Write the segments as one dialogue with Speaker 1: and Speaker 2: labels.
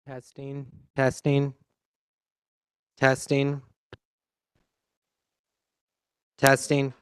Speaker 1: Testing, testing, testing, testing.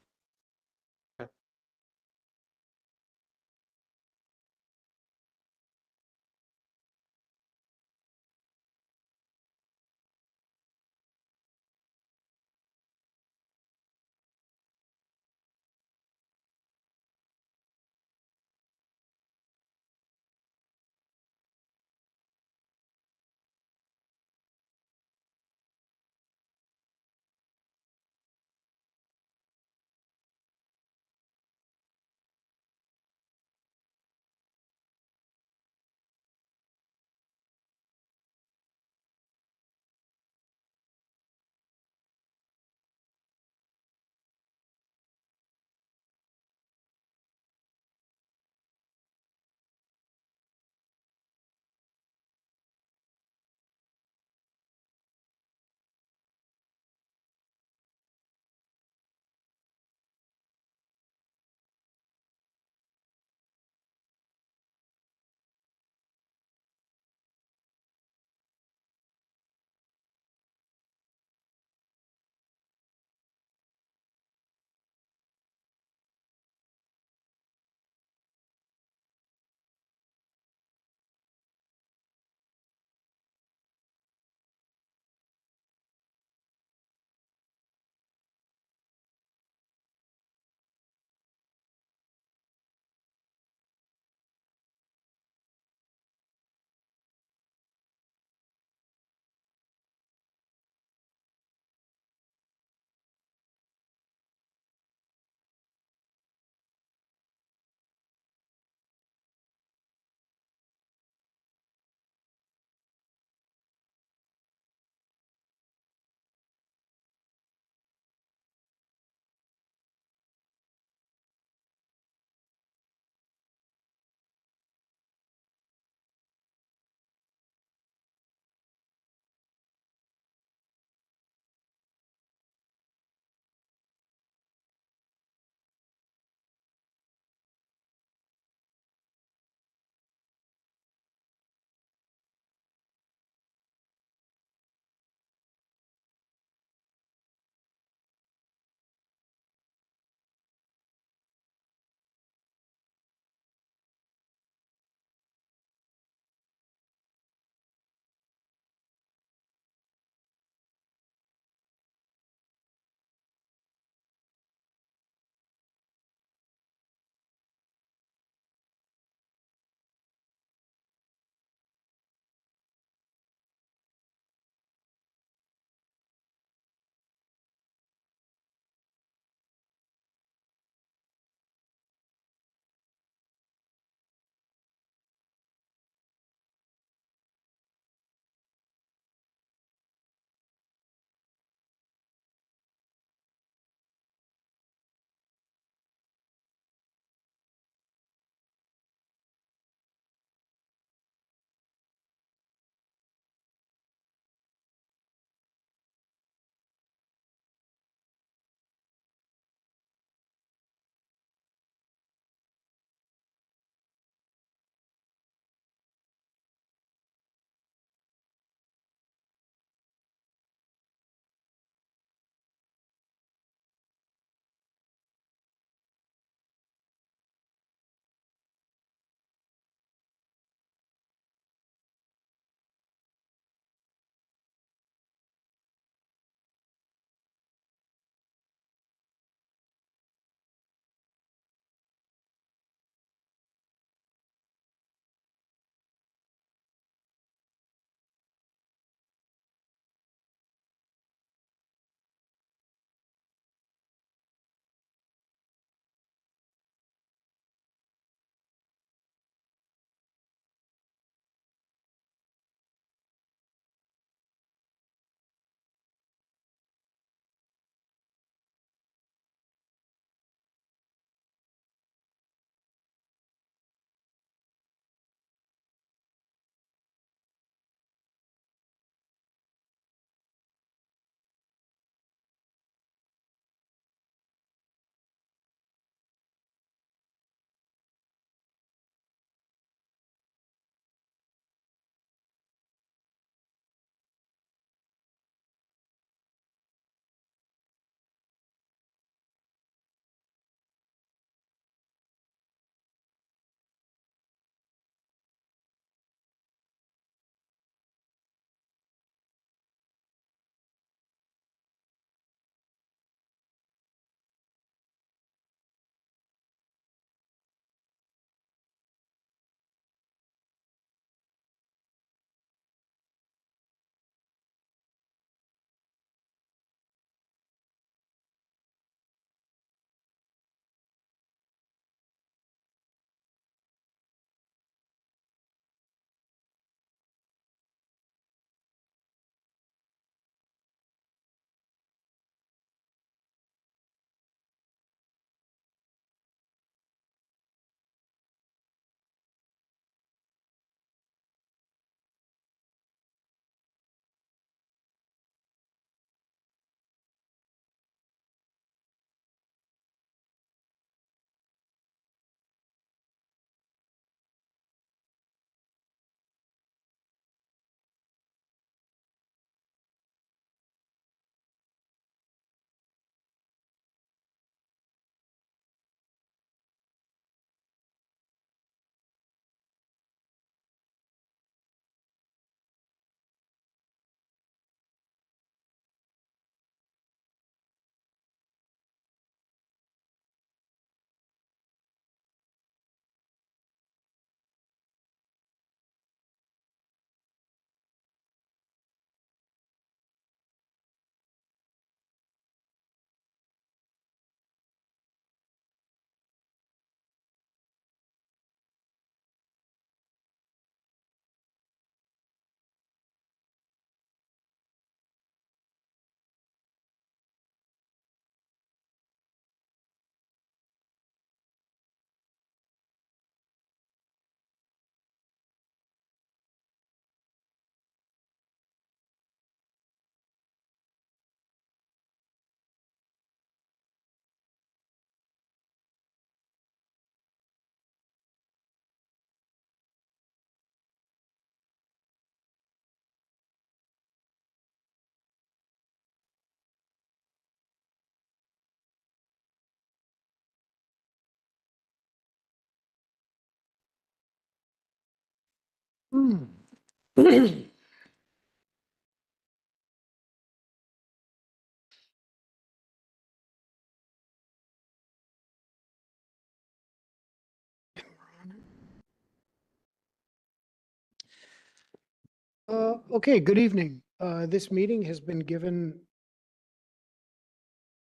Speaker 2: Okay, good evening. This meeting has been given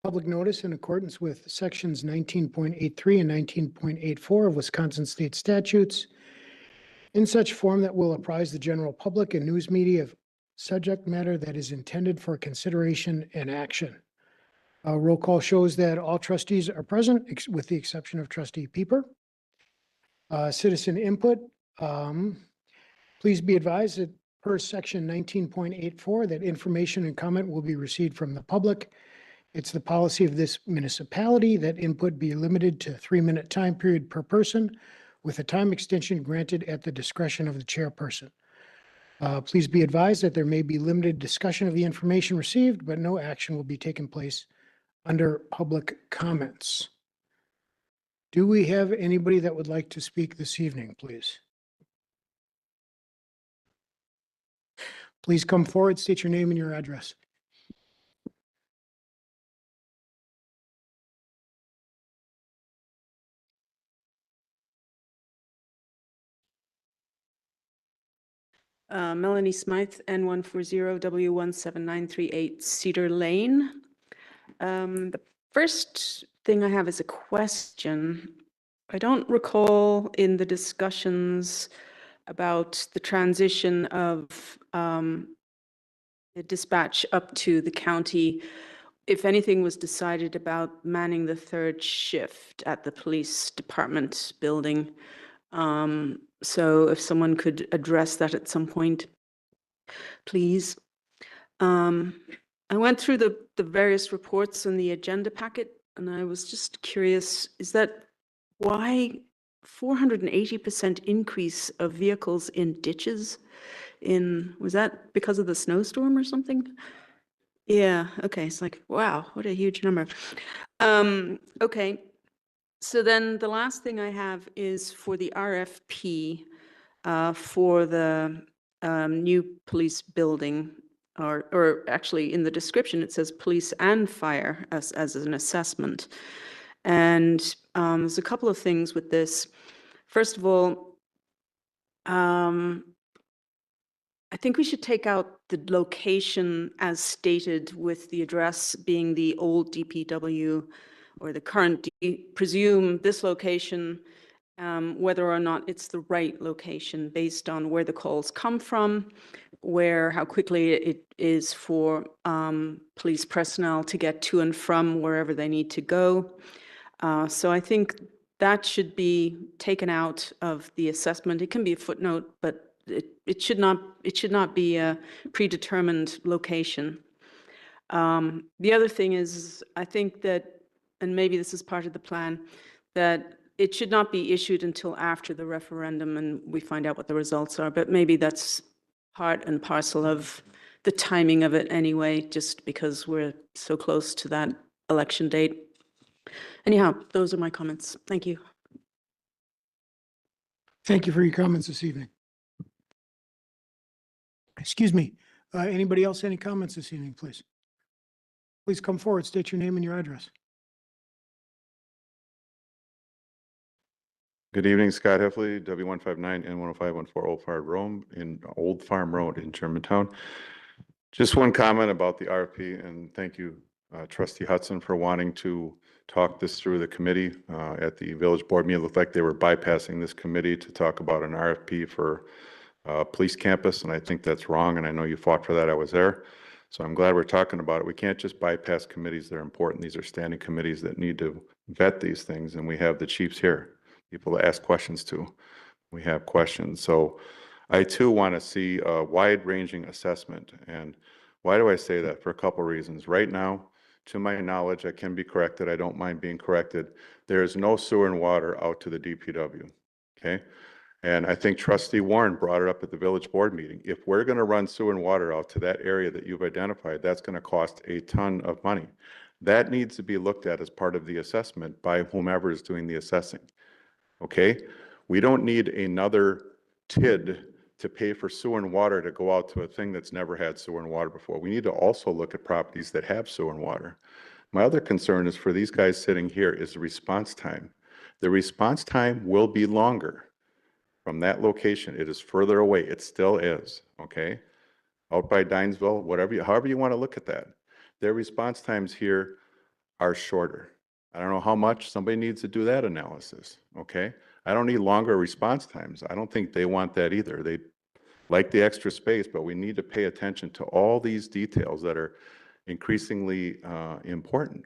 Speaker 2: public notice in accordance with sections 19.83 and 19.84 of Wisconsin state statutes in such form that will apprise the general public and news media of subject matter that is intended for consideration and action. Roll call shows that all trustees are present with the exception of trustee Pieper. Citizen input. Please be advised that per section 19.84 that information and comment will be received from the public. It's the policy of this municipality that input be limited to 3-minute time period per person with a time extension granted at the discretion of the chairperson. Please be advised that there may be limited discussion of the information received, but no action will be taken place under public comments. Do we have anybody that would like to speak this evening, please? Please come forward, state your name and your address.
Speaker 3: Melanie Smythe, N140W17938 Cedar Lane. The first thing I have is a question. I don't recall in the discussions about the transition of the dispatch up to the county, if anything was decided about manning the third shift at the police department building. So if someone could address that at some point, please. I went through the various reports in the agenda packet, and I was just curious, is that why 480% increase of vehicles in ditches? Was that because of the snowstorm or something? Yeah, okay, it's like, wow, what a huge number. Okay. So then the last thing I have is for the RFP for the new police building, or actually in the description it says police and fire as an assessment. And there's a couple of things with this. First of all, I think we should take out the location as stated, with the address being the old DPW or the current, presume this location, whether or not it's the right location based on where the calls come from, how quickly it is for police personnel to get to and from wherever they need to go. So I think that should be taken out of the assessment. It can be a footnote, but it should not be a predetermined location. The other thing is, I think that, and maybe this is part of the plan, that it should not be issued until after the referendum and we find out what the results are, but maybe that's part and parcel of the timing of it anyway, just because we're so close to that election date. Anyhow, those are my comments. Thank you.
Speaker 2: Thank you for your comments this evening. Excuse me. Anybody else, any comments this evening, please? Please come forward, state your name and your address.
Speaker 4: Good evening, Scott Heffley, W159N10514 Old Farm Road in Germantown. Just one comment about the RFP, and thank you, Trustee Hudson, for wanting to talk this through the committee. At the village board meeting, it looked like they were bypassing this committee to talk about an RFP for police campus, and I think that's wrong, and I know you fought for that. I was there. So I'm glad we're talking about it. We can't just bypass committees. They're important. These are standing committees that need to vet these things, and we have the chiefs here, people to ask questions to. We have questions. So I too want to see a wide-ranging assessment. And why do I say that? For a couple of reasons. Right now, to my knowledge, I can be corrected. I don't mind being corrected. There is no sewer and water out to the DPW. Okay. And I think Trustee Warren brought it up at the village board meeting. If we're going to run sewer and water out to that area that you've identified, that's going to cost a ton of money. That needs to be looked at as part of the assessment by whomever is doing the assessing. Okay? We don't need another TID to pay for sewer and water to go out to a thing that's never had sewer and water before. We need to also look at properties that have sewer and water. My other concern is for these guys sitting here is the response time. The response time will be longer from that location. It is further away. It still is, okay? Out by Dinesville, however you want to look at that. Their response times here are shorter. I don't know how much. Somebody needs to do that analysis, okay? I don't need longer response times. I don't think they want that either. They like the extra space, but we need to pay attention to all these details that are increasingly important.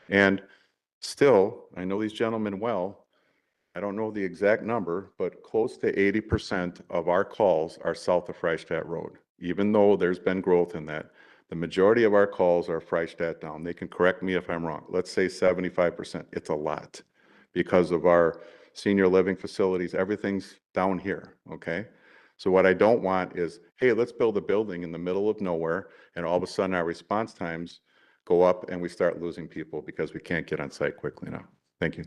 Speaker 4: And still, I know these gentlemen well. I don't know the exact number, but close to 80% of our calls are south of Freistadt Road. Even though there's been growth in that, the majority of our calls are Freistadt down. They can correct me if I'm wrong. Let's say 75%. It's a lot because of our senior living facilities. Everything's down here, okay? So what I don't want is, hey, let's build a building in the middle of nowhere, and all of a sudden our response times go up and we start losing people because we can't get on site quickly enough. Thank you.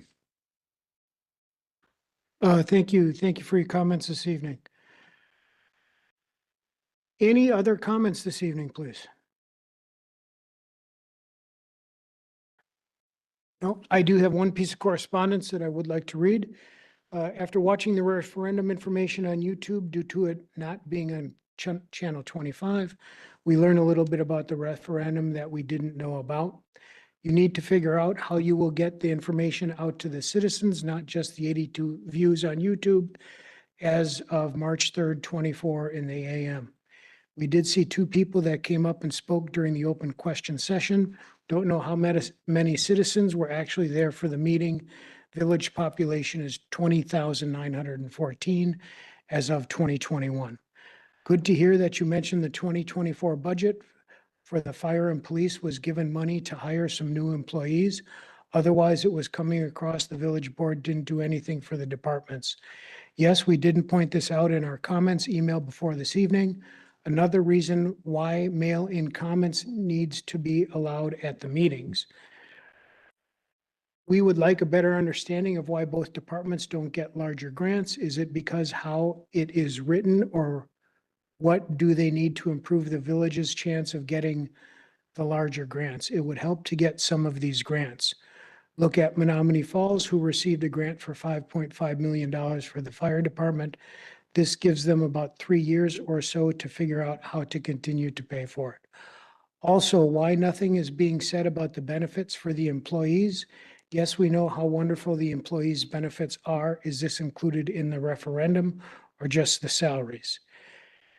Speaker 2: Thank you. Thank you for your comments this evening. Any other comments this evening, please? No, I do have one piece of correspondence that I would like to read. After watching the referendum information on YouTube, due to it not being on Channel 25, we learned a little bit about the referendum that we didn't know about. You need to figure out how you will get the information out to the citizens, not just the 82 views on YouTube as of March 3rd, 24 in the AM. We did see 2 people that came up and spoke during the open question session. Don't know how many citizens were actually there for the meeting. Village population is 20,914 as of 2021. Good to hear that you mentioned the 2024 budget for the fire and police was given money to hire some new employees. Otherwise, it was coming across the village board didn't do anything for the departments. Yes, we didn't point this out in our comments email before this evening. Another reason why mail-in comments needs to be allowed at the meetings. We would like a better understanding of why both departments don't get larger grants. Is it because how it is written, or what do they need to improve the village's chance of getting the larger grants? It would help to get some of these grants. Look at Menominee Falls, who received a grant for $5.5 million for the fire department. This gives them about 3 years or so to figure out how to continue to pay for it. Also, why nothing is being said about the benefits for the employees? Yes, we know how wonderful the employees' benefits are. Is this included in the referendum or just the salaries?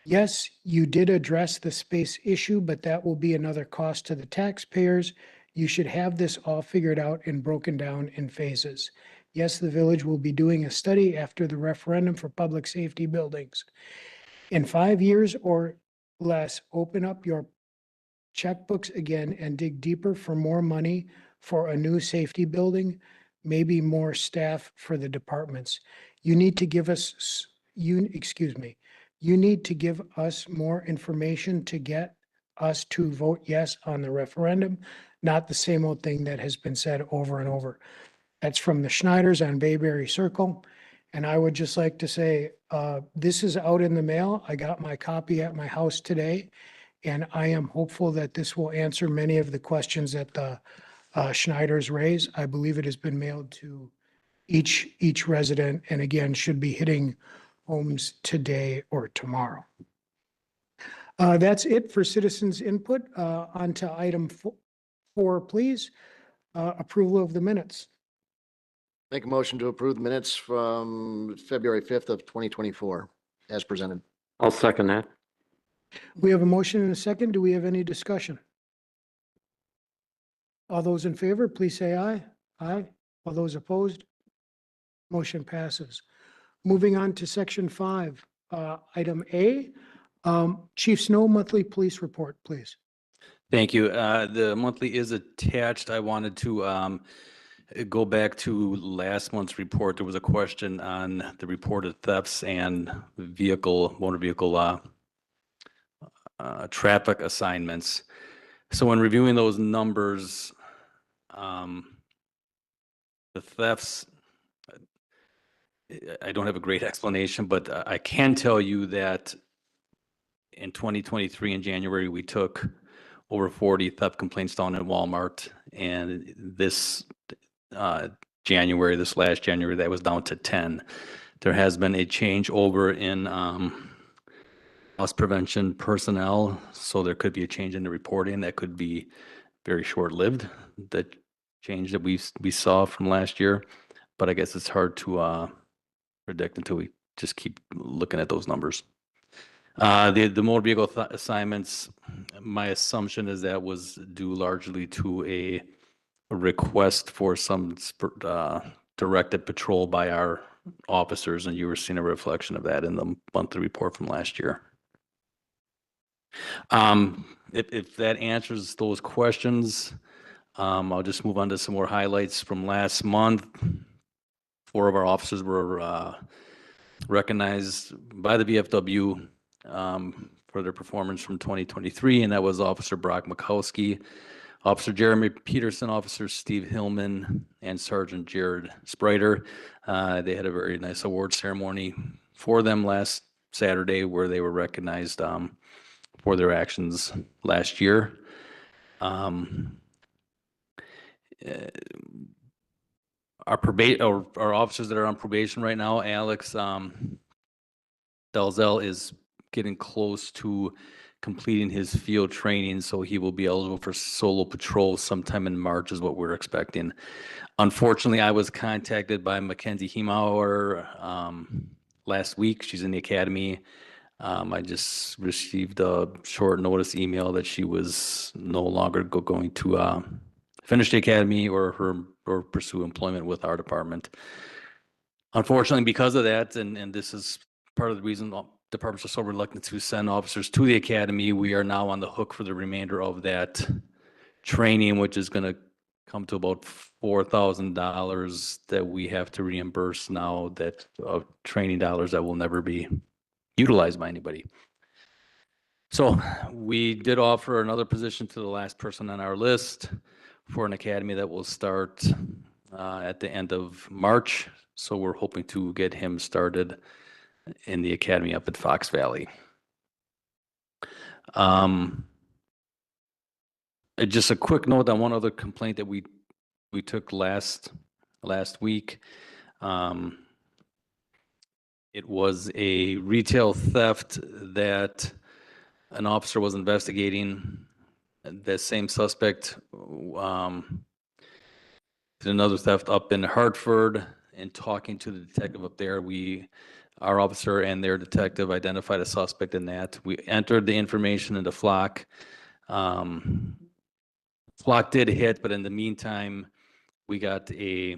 Speaker 2: Yes, you did address the space issue, but that will be another cost to the taxpayers. You should have this all figured out and broken down in phases. Yes, the village will be doing a study after the referendum for public safety buildings. In 5 years or less, open up your checkbooks again and dig deeper for more money for a new safety building, maybe more staff for the departments. You need to give us, you need to give us more information to get us to vote yes on the referendum, not the same old thing that has been said over and over. That's from the Schneiders on Bayberry Circle. And I would just like to say, this is out in the mail. I got my copy at my house today, and I am hopeful that this will answer many of the questions that the Schneiders raise. I believe it has been mailed to each resident, and again, should be hitting homes today or tomorrow. That's it for citizens input. On to item 4, please. Approval of the minutes.
Speaker 5: Make a motion to approve the minutes from February 5th of 2024 as presented.
Speaker 1: I'll second that.
Speaker 2: We have a motion and a second. Do we have any discussion? All those in favor, please say aye. Aye. All those opposed? Motion passes. Moving on to section 5, item A. Chief Snow, monthly police report, please.
Speaker 6: Thank you. The monthly is attached. I wanted to go back to last month's report. There was a question on the reported thefts and motor vehicle traffic assignments. So when reviewing those numbers, the thefts, I don't have a great explanation, but I can tell you that in 2023 in January, we took over 40 theft complaints down at Walmart. And this January, this last January, that was down to 10. There has been a change over in loss prevention personnel. So there could be a change in the reporting that could be very short-lived, that change that we saw from last year. But I guess it's hard to predict until we just keep looking at those numbers. The motor vehicle assignments, my assumption is that was due largely to a request for some directed patrol by our officers, and you were seeing a reflection of that in the monthly report from last year. If that answers those questions, I'll just move on to some more highlights from last month. 4 of our officers were recognized by the VFW for their performance from 2023, and that was Officer Brock Mikowski, Officer Jeremy Peterson, Officer Steve Hillman, and Sergeant Jared Spriter. They had a very nice award ceremony for them last Saturday where they were recognized for their actions last year. Our officers that are on probation right now, Alex Dalzell is getting close to completing his field training, so he will be eligible for solo patrol sometime in March is what we're expecting. Unfortunately, I was contacted by Mackenzie Hiemauer last week. She's in the academy. I just received a short notice email that she was no longer going to finish the academy or pursue employment with our department. Unfortunately, because of that, and this is part of the reason departments are so reluctant to send officers to the academy, we are now on the hook for the remainder of that training, which is going to come to about $4,000 that we have to reimburse now, that of training dollars that will never be utilized by anybody. So we did offer another position to the last person on our list for an academy that will start at the end of March. So we're hoping to get him started in the academy up at Fox Valley. Just a quick note on one other complaint that we took last week. It was a retail theft that an officer was investigating. The same suspect did another theft up in Hartford, and talking to the detective up there, our officer and their detective identified a suspect in that. We entered the information into Flock. Flock did hit, but in the meantime, we got a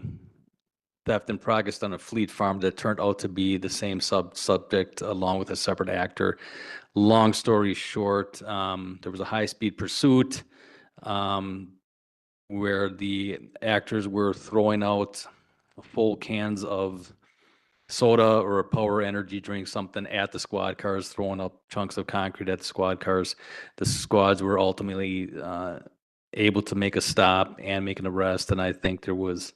Speaker 6: theft in progress on a Fleet Farm that turned out to be the same subject along with a separate actor. Long story short, there was a high-speed pursuit where the actors were throwing out full cans of soda or a power energy drink, something at the squad cars, throwing up chunks of concrete at the squad cars. The squads were ultimately able to make a stop and make an arrest, and I think there was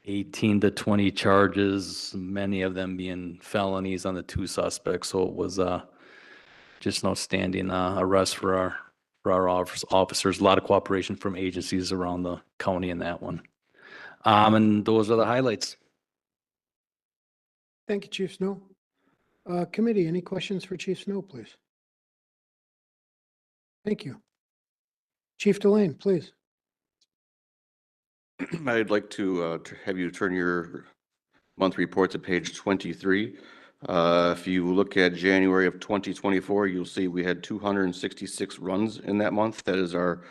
Speaker 6: 18 to 20 charges, many of them being felonies on the 2 suspects. So it was just an outstanding arrest for our officers. A lot of cooperation from agencies around the county in that one. And those are the highlights.
Speaker 2: Thank you, Chief Snow. Committee, any questions for Chief Snow, please? Thank you. Chief Delane, please.
Speaker 7: I'd like to have you turn your monthly report to page 23. If you look at January of 2024, you'll see we had 266 runs in that month. That is our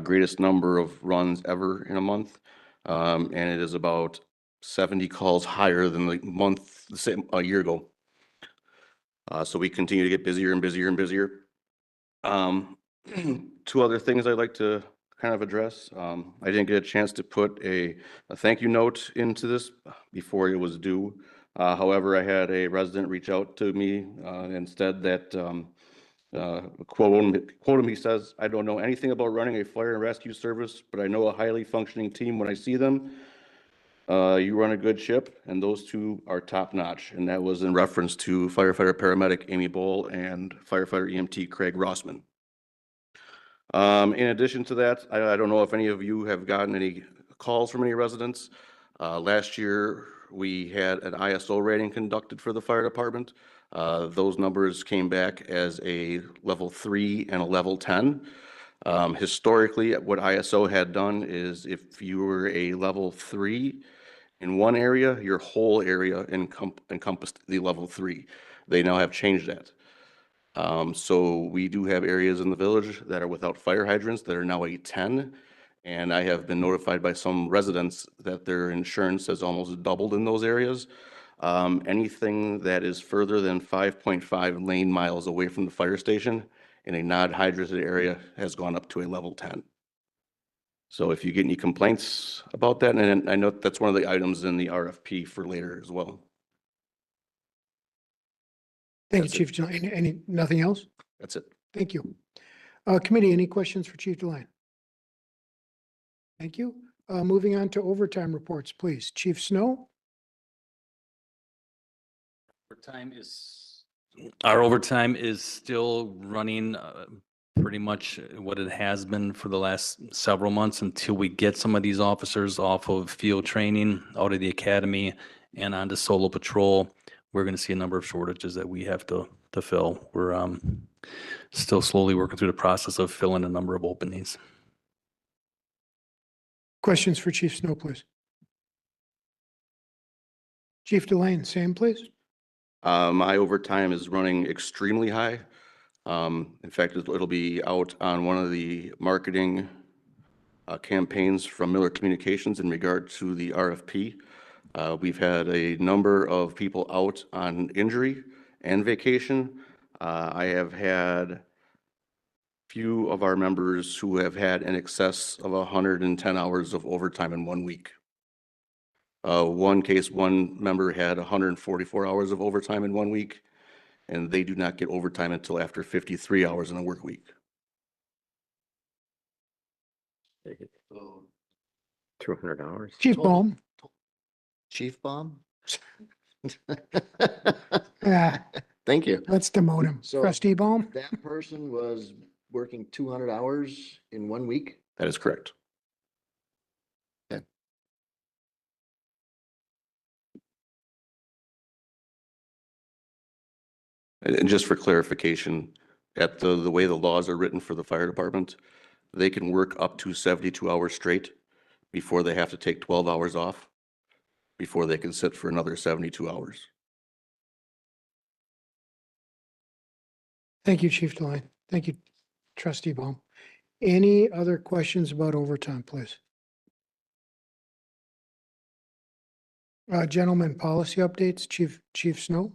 Speaker 7: greatest number of runs ever in a month. And it is about 70 calls higher than the month a year ago. So we continue to get busier and busier and busier. 2 other things I'd like to kind of address. I didn't get a chance to put a thank you note into this before it was due. However, I had a resident reach out to me instead that quote him, he says, "I don't know anything about running a fire and rescue service, but I know a highly functioning team when I see them. You run a good ship, and those two are top notch. And that was in reference to firefighter paramedic Amy Bowl and firefighter EMT Craig Rossman. In addition to that, I don't know if any of you have gotten any calls from any residents. Last year, we had an ISO rating conducted for the fire department. Those numbers came back as a level 3 and a level 10. Historically, what ISO had done is if you were a level 3 in one area, your whole area encompassed the level 3. They now have changed that. So we do have areas in the village that are without fire hydrants that are now a 10. And I have been notified by some residents that their insurance has almost doubled in those areas. Anything that is further than 5.5 lane miles away from the fire station in a non-hydrated area has gone up to a level 10. So if you get any complaints about that, and I know that's one of the items in the RFP for later as well.
Speaker 2: Thank you,
Speaker 7: That's it.
Speaker 2: Chief Delane. Nothing else?
Speaker 7: That's it.
Speaker 2: Thank you. Committee, any questions for Chief Delane? Thank you. Moving on to overtime reports, please. Chief Snow?
Speaker 6: Our overtime is still running pretty much what it has been for the last several months until we get some of these officers off of field training, out of the academy, and onto solo patrol. We're going to see a number of shortages that we have to fill. We're still slowly working through the process of filling a number of openings.
Speaker 2: Questions for Chief Snow, please. Chief Delane, same, please.
Speaker 7: My overtime is running extremely high. In fact, it'll be out on one of the marketing campaigns from Miller Communications in regard to the RFP. We've had a number of people out on injury and vacation. I have had few of our members who have had in excess of 110 hours of overtime in 1 week. One case, one member had 144 hours of overtime in 1 week, and they do not get overtime until after 53 hours in a work week.
Speaker 1: 200 hours.
Speaker 2: Chief Baum?
Speaker 5: Chief Baum?
Speaker 2: Ah,
Speaker 5: Thank you.
Speaker 2: let's demote him.
Speaker 5: So-
Speaker 2: Trustee Baum?
Speaker 5: That person was working 200 hours in 1 week?
Speaker 7: That is correct. And just for clarification, at the way the laws are written for the fire department, they can work up to 72 hours straight before they have to take 12 hours off, before they can sit for another 72 hours.
Speaker 2: Thank you, Chief Delane. Thank you, Trustee Baum. Any other questions about overtime, please? Gentlemen, policy updates, Chief Snow?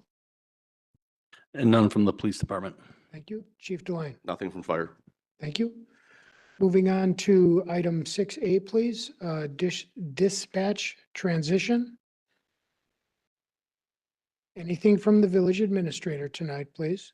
Speaker 6: And none from the police department.
Speaker 2: Thank you. Chief Delane?
Speaker 7: Nothing from fire.
Speaker 2: Thank you. Moving on to item 6A, please, dispatch transition. Anything from the village administrator tonight, please?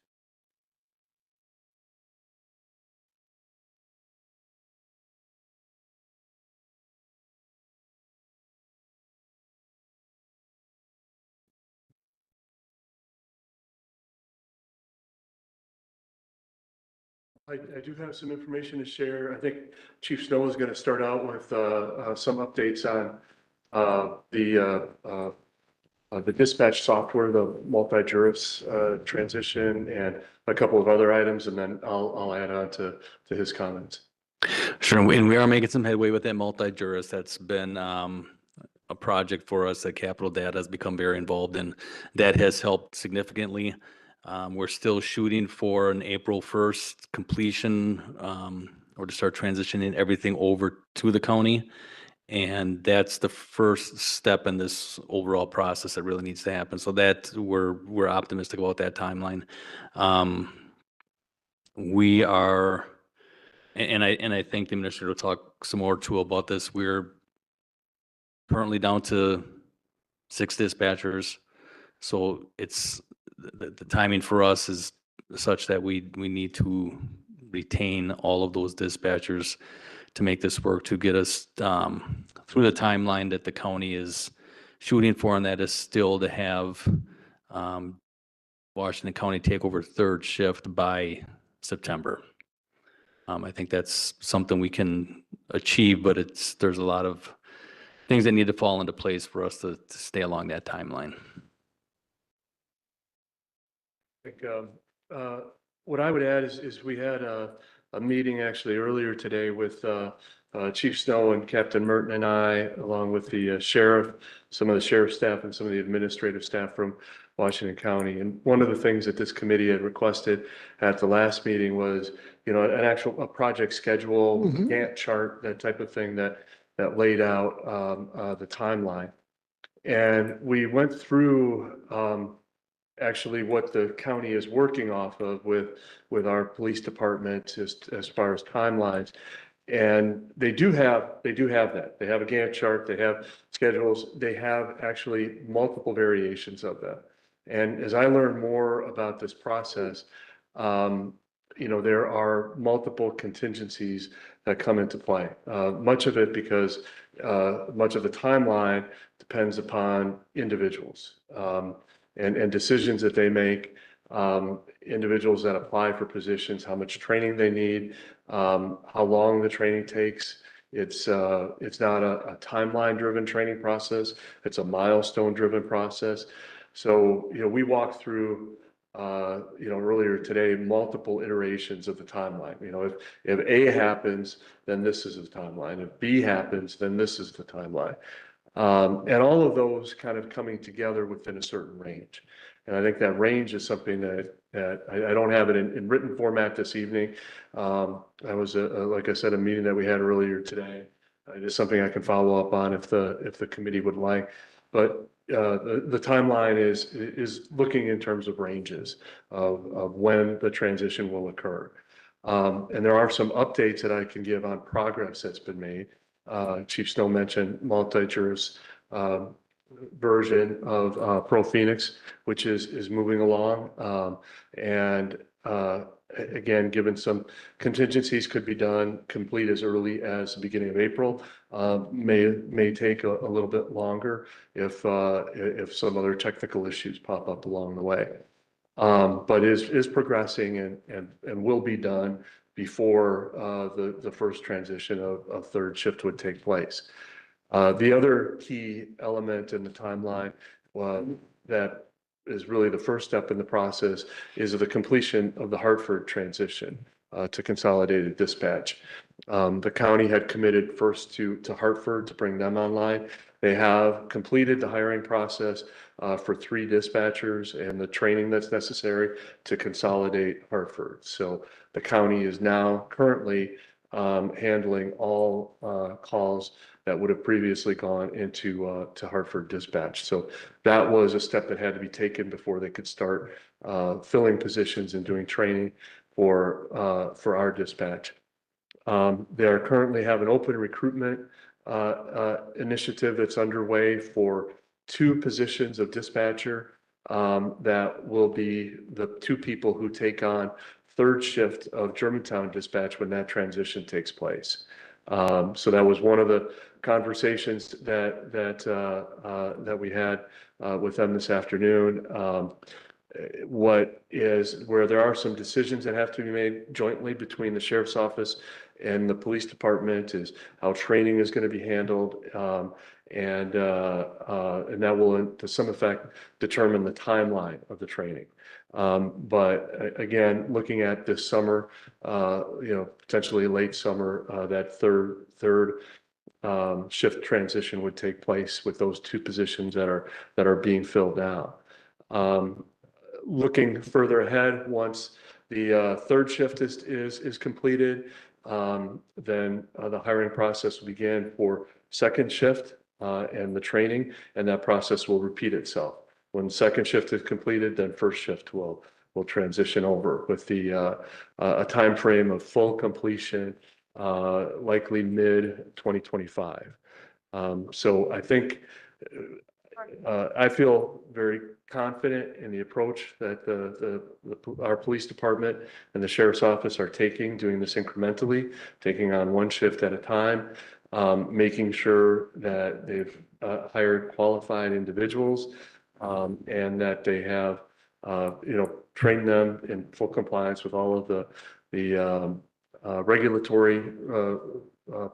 Speaker 8: I do have some information to share. I think Chief Snow is going to start out with some updates on the dispatch software, the multi-juris transition, and a couple of other items, and then I'll add on to his comments.
Speaker 6: Sure, and we are making some headway with that multi-juris. That's been a project for us that Capital Data has become very involved in. That has helped significantly. We're still shooting for an April 1st completion, or to start transitioning everything over to the county. And that's the first step in this overall process that really needs to happen. So that we're optimistic about that timeline. We are, and I think the administrator will talk some more too about this. We're currently down to 6 dispatchers. So it's the timing for us is such that we need to retain all of those dispatchers to make this work, to get us through the timeline that the county is shooting for, and that is still to have Washington County take over third shift by September. I think that's something we can achieve, but there's a lot of things that need to fall into place for us to stay along that timeline.
Speaker 8: I think what I would add is we had a meeting actually earlier today with Chief Snow and Captain Merton and I, along with the sheriff, some of the sheriff staff and some of the administrative staff from Washington County. And one of the things that this committee had requested at the last meeting was, you know, a project schedule, Gantt chart, that type of thing that laid out the timeline. And we went through actually what the county is working off of with our police department as far as timelines. And they do have that. They have a Gantt chart, they have schedules, they have actually multiple variations of that. And as I learn more about this process, you know, there are multiple contingencies that come into play. Much of it because much of the timeline depends upon individuals and decisions that they make, individuals that apply for positions, how much training they need, how long the training takes. It's not a timeline-driven training process. It's a milestone-driven process. So, you know, we walked through, you know, earlier today, multiple iterations of the timeline. You know, if A happens, then this is the timeline. If B happens, then this is the timeline. And all of those kind of coming together within a certain range. And I think that range is something that I don't have it in written format this evening. That was like I said, a meeting that we had earlier today. It is something I can follow up on if the committee would like. But the timeline is looking in terms of ranges of when the transition will occur. And there are some updates that I can give on progress that's been made. Chief Snow mentioned multi-juris version of Pro Phoenix, which is moving along. And again, given some contingencies could be done, complete as early as the beginning of April. May take a little bit longer if some other technical issues pop up along the way. But is progressing and will be done before the first transition of third shift would take place. The other key element in the timeline that is really the first step in the process is the completion of the Hartford transition to consolidated dispatch. The county had committed first to Hartford to bring them online. They have completed the hiring process for 3 dispatchers and the training that's necessary to consolidate Hartford. So the county is now currently handling all calls that would have previously gone into to Hartford Dispatch. So that was a step that had to be taken before they could start filling positions and doing training for our dispatch. They are currently have an open recruitment initiative that's underway for 2 positions of dispatcher that will be the 2 people who take on third shift of Germantown Dispatch when that transition takes place. So that was one of the conversations that we had with them this afternoon. Where there are some decisions that have to be made jointly between the sheriff's office and the police department is how training is going to be handled. And that will, to some effect, determine the timeline of the training. But again, looking at this summer, you know, potentially late summer, that third shift transition would take place with those 2 positions that are being filled out. Looking further ahead, once the third shift is completed, then the hiring process will begin for second shift and the training, and that process will repeat itself. When second shift is completed, then first shift will transition over with a time frame of full completion, likely mid 2025. So I think I feel very confident in the approach that our police department and the sheriff's office are taking, doing this incrementally, taking on one shift at a time, making sure that they've hired qualified individuals, and that they have, trained them in full compliance with all of the regulatory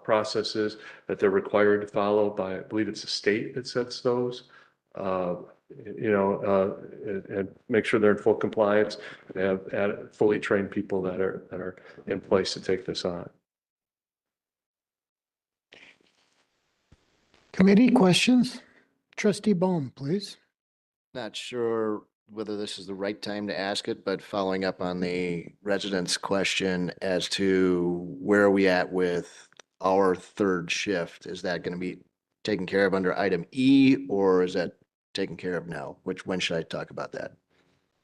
Speaker 8: processes that they're required to follow by, I believe it's the state that sets those. And make sure they're in full compliance. They have fully trained people that are in place to take this on.
Speaker 2: Committee questions? Trustee Bohm, please.
Speaker 5: Not sure whether this is the right time to ask it, but following up on the residents' question as to where are we at with our third shift? Is that going to be taken care of under item E, or is that taken care of now? When should I talk about that?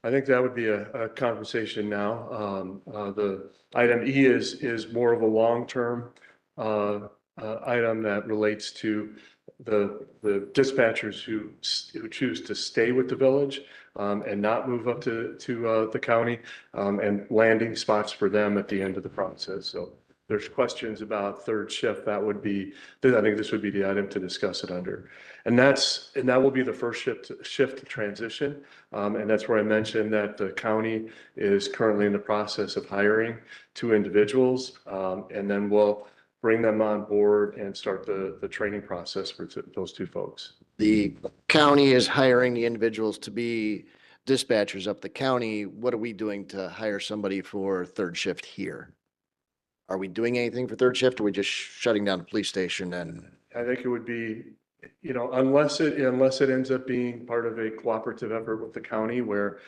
Speaker 8: I think that would be a conversation now. The item E is more of a long-term item that relates to the dispatchers who choose to stay with the village and not move up to the county, and landing spots for them at the end of the process. So there's questions about third shift. I think this would be the item to discuss it under. And that will be the first shift to transition. And that's where I mentioned that the county is currently in the process of hiring 2 individuals. And then we'll bring them on board and start the training process for those 2 folks.
Speaker 5: The county is hiring the individuals to be dispatchers up the county. What are we doing to hire somebody for third shift here? Are we doing anything for third shift, or are we just shutting down the police station? And
Speaker 8: I think it would be, unless it ends up being part of a cooperative effort with the county where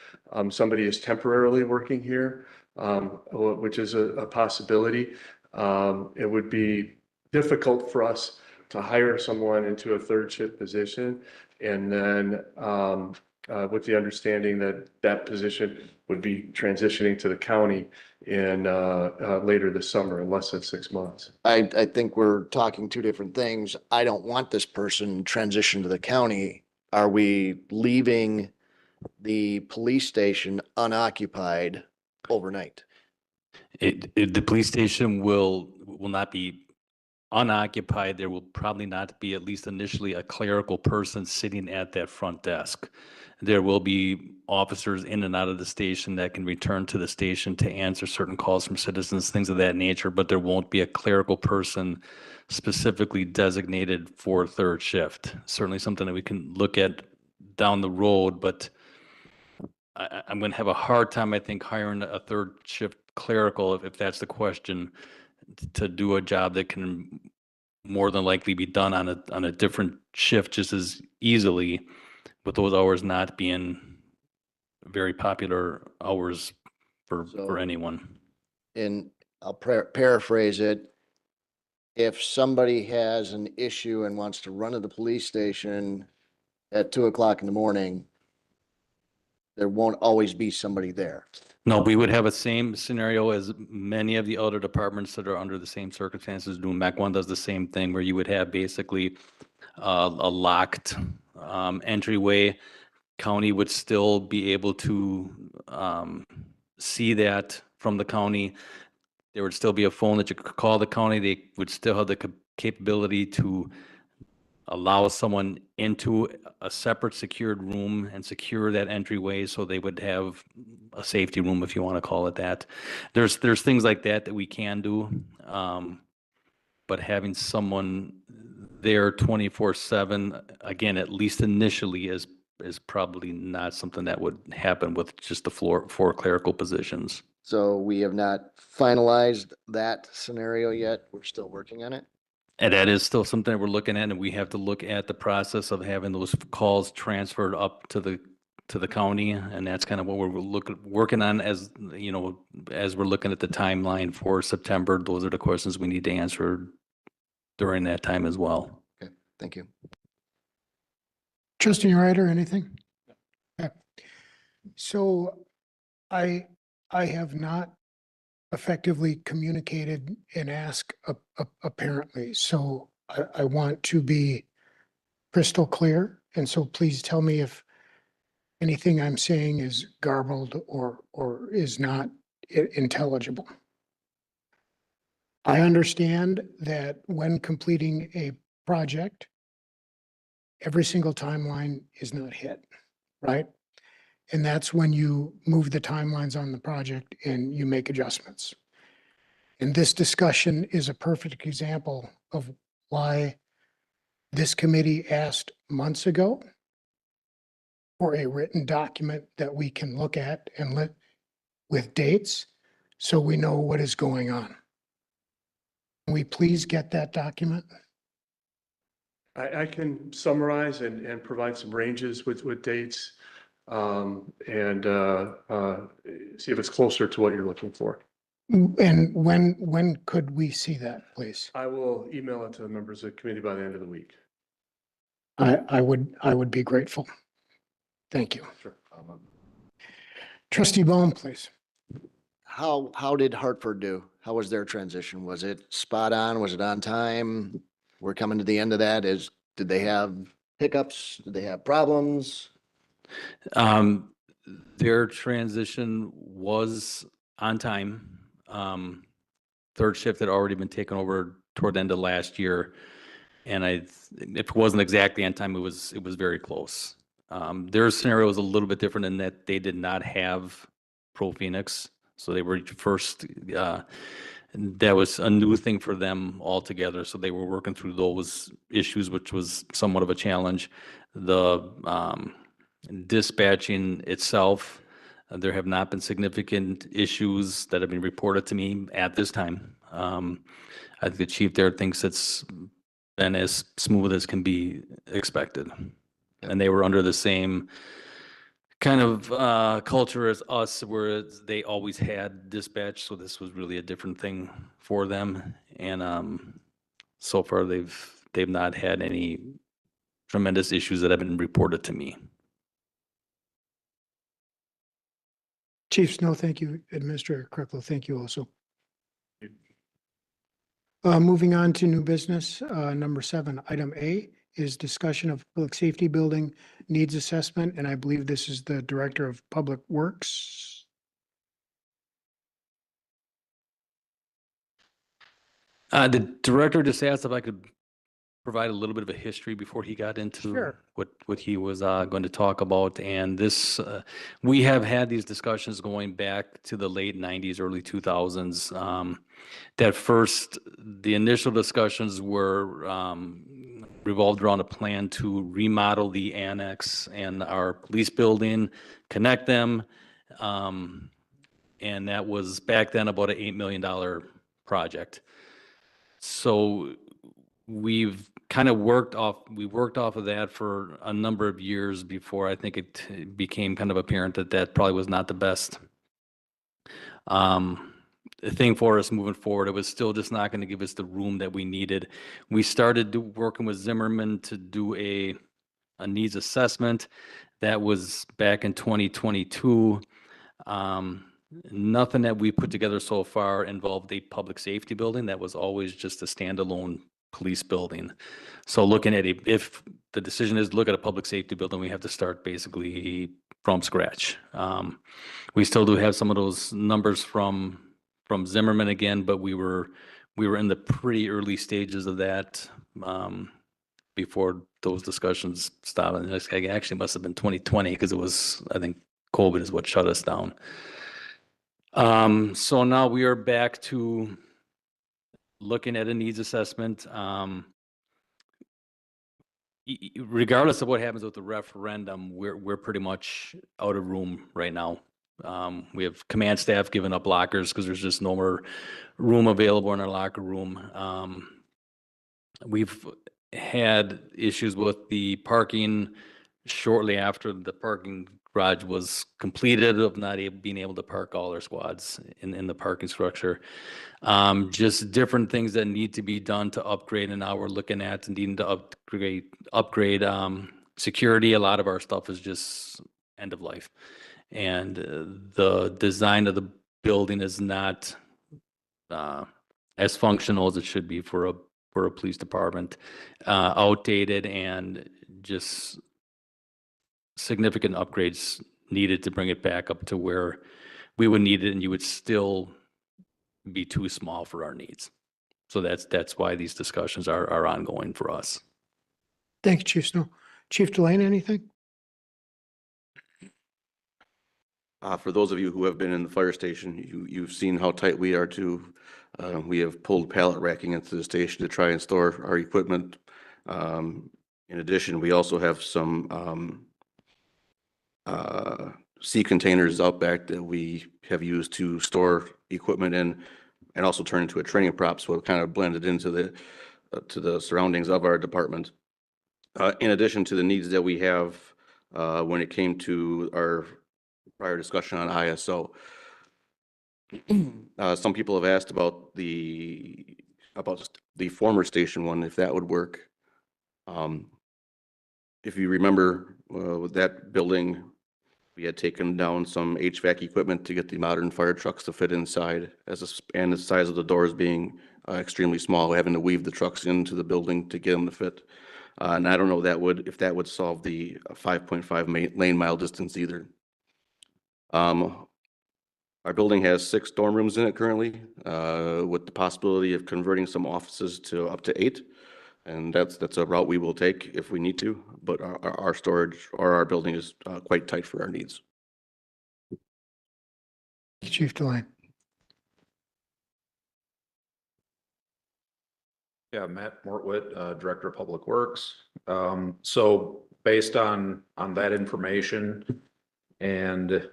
Speaker 8: somebody is temporarily working here, which is a possibility. It would be difficult for us to hire someone into a third shift position and then with the understanding that that position would be transitioning to the county in later this summer, in less than 6 months.
Speaker 5: I think we're talking 2 different things. I don't want this person transitioned to the county. Are we leaving the police station unoccupied overnight?
Speaker 6: The police station will not be unoccupied. There will probably not be, at least initially, a clerical person sitting at that front desk. There will be officers in and out of the station that can return to the station to answer certain calls from citizens, things of that nature, but there won't be a clerical person specifically designated for third shift. Certainly something that we can look at down the road, but I'm going to have a hard time, I think, hiring a third shift clerical, if that's the question, to do a job that can more than likely be done on a different shift just as easily, with those hours not being very popular hours for anyone.
Speaker 5: And I'll paraphrase it. If somebody has an issue and wants to run to the police station at 2 o'clock in the morning, there won't always be somebody there.
Speaker 6: No, we would have a same scenario as many of the other departments that are under the same circumstances do. MAC 1 does the same thing, where you would have basically a locked entryway. County would still be able to see that from the county. There would still be a phone that you could call the county. They would still have the capability to allow someone into a separate secured room and secure that entryway, so they would have a safety room, if you want to call it that. There's things like that we can do, but having someone there 24/7, again, at least initially, is probably not something that would happen with just the 4 clerical positions.
Speaker 5: So we have not finalized that scenario yet. We're still working on it.
Speaker 6: And that is still something that we're looking at, and we have to look at the process of having those calls transferred up to the county, and that's kind of what we're working on as we're looking at the timeline for September. Those are the questions we need to answer during that time as well.
Speaker 5: Okay, thank you.
Speaker 2: Trustee Ryder, anything? Okay. So I have not effectively communicated and asked apparently. So I want to be crystal clear And so please tell me if anything I'm saying is garbled or is not intelligible. I understand that when completing a project, every single timeline is not hit, right? And that's when you move the timelines on the project and you make adjustments. And this discussion is a perfect example of why this committee asked months ago for a written document that we can look at and let with dates so we know what is going on. Can we please get that document?
Speaker 8: I can summarize and provide some ranges with dates, and see if it's closer to what you're looking for.
Speaker 2: And when could we see that, please?
Speaker 8: I will email it to the members of the committee by the end of the week.
Speaker 2: I would be grateful. Thank you.
Speaker 8: Sure.
Speaker 2: Trustee Bohm, please.
Speaker 5: How did Hartford do? How was their transition? Was it spot on? Was it on time? We're coming to the end of that. Did they have hiccups? Did they have problems?
Speaker 6: Their transition was on time. Third shift had already been taken over toward the end of last year. And if it wasn't exactly on time, it was very close. Their scenario was a little bit different in that they did not have Pro Phoenix. So they were first, that was a new thing for them altogether. So they were working through those issues, which was somewhat of a challenge. The dispatching itself, there have not been significant issues that have been reported to me at this time. I think the chief there thinks it's been as smooth as can be expected. And they were under the same kind of culture as us, where they always had dispatch. So this was really a different thing for them. And so far they've not had any tremendous issues that have been reported to me.
Speaker 2: Chief Snow, thank you. Administrator Kreckler, thank you also. Moving on to new business, number 7, item A is discussion of public safety building needs assessment, and I believe this is the Director of Public Works.
Speaker 6: The director just asked if I could provide a little bit of a history before he got into
Speaker 2: Sure.
Speaker 6: what he was going to talk about. And this, we have had these discussions going back to the late 90s, early 2000s. That first, the initial discussions were revolved around a plan to remodel the annex and our police building, connect them. And that was back then about an $8 million project. So we've kind of worked off of that for a number of years before I think it became kind of apparent that that probably was not the best thing for us moving forward. It was still just not going to give us the room that we needed. We started working with Zimmerman to do a needs assessment. That was back in 2022. Nothing that we put together so far involved a public safety building. That was always just a standalone police building. So looking at if the decision is to look at a public safety building, we have to start basically from scratch. We still do have some of those numbers from Zimmerman again, but we were in the pretty early stages of that before those discussions stopped. And it actually must have been 2020 because it was, I think COVID is what shut us down. So now we are back to looking at a needs assessment. Regardless of what happens with the referendum, we're pretty much out of room right now. We have command staff giving up lockers because there's just no more room available in our locker room. We've had issues with the parking shortly after the parking garage was completed of not being able to park all our squads in the parking structure. Just different things that need to be done to upgrade, and now we're looking at needing to upgrade security. A lot of our stuff is just end of life, and the design of the building is not as functional as it should be for a police department. Outdated and just significant upgrades needed to bring it back up to where we would need it, and you would still be too small for our needs. So that's why these discussions are ongoing for us.
Speaker 2: Thank you, Chief Snow. Chief Delane, anything?
Speaker 7: For those of you who have been in the fire station, you've seen how tight we are too. We have pulled pallet racking into the station to try and store our equipment. In addition, we also have some sea containers out back that we have used to store equipment in and also turn into a training prop, so it kind of blended into the surroundings of our department. In addition to the needs that we have when it came to our prior discussion on ISO. Some people have asked about the former station one, if that would work. If you remember, with that building, we had taken down some HVAC equipment to get the modern fire trucks to fit inside, and the size of the doors being extremely small, having to weave the trucks into the building to get them to fit. And I don't know if that would solve the 5.5 lane mile distance either. Our building has 6 dorm rooms in it currently, with the possibility of converting some offices to up to 8. And that's a route we will take if we need to, but our storage or our building is quite tight for our needs.
Speaker 2: Chief Delane.
Speaker 9: Yeah, Matt Mortwitt, Director of Public Works. So based on that information and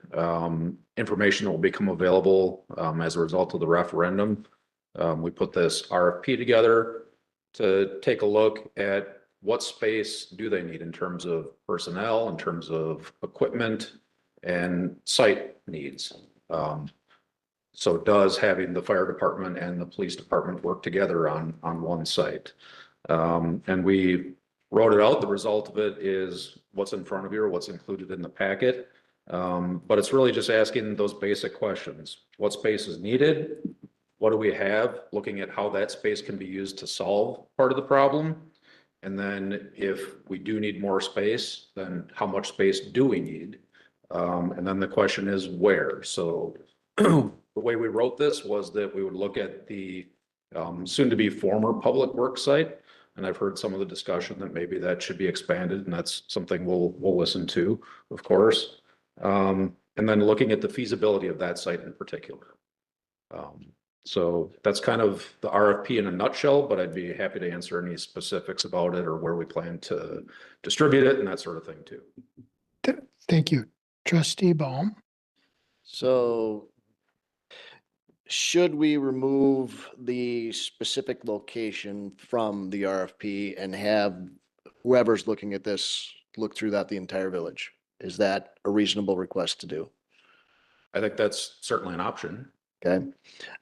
Speaker 9: information that will become available as a result of the referendum, we put this RFP together to take a look at what space do they need in terms of personnel, in terms of equipment, and site needs. So does having the fire department and the police department work together on one site? And we wrote it out. The result of it is what's in front of you or what's included in the packet. But it's really just asking those basic questions. What space is needed? What do we have? Looking at how that space can be used to solve part of the problem. And then if we do need more space, then how much space do we need? And then the question is where? So the way we wrote this was that we would look at the soon-to-be former public works site. And I've heard some of the discussion that maybe that should be expanded, and that's something we'll listen to, of course. And then looking at the feasibility of that site in particular. So that's kind of the RFP in a nutshell, but I'd be happy to answer any specifics about it or where we plan to distribute it and that sort of thing too.
Speaker 2: Thank you. Trustee Baum.
Speaker 5: So should we remove the specific location from the RFP and have whoever's looking at this look through the entire village? Is that a reasonable request to do?
Speaker 9: I think that's certainly an option.
Speaker 5: Okay.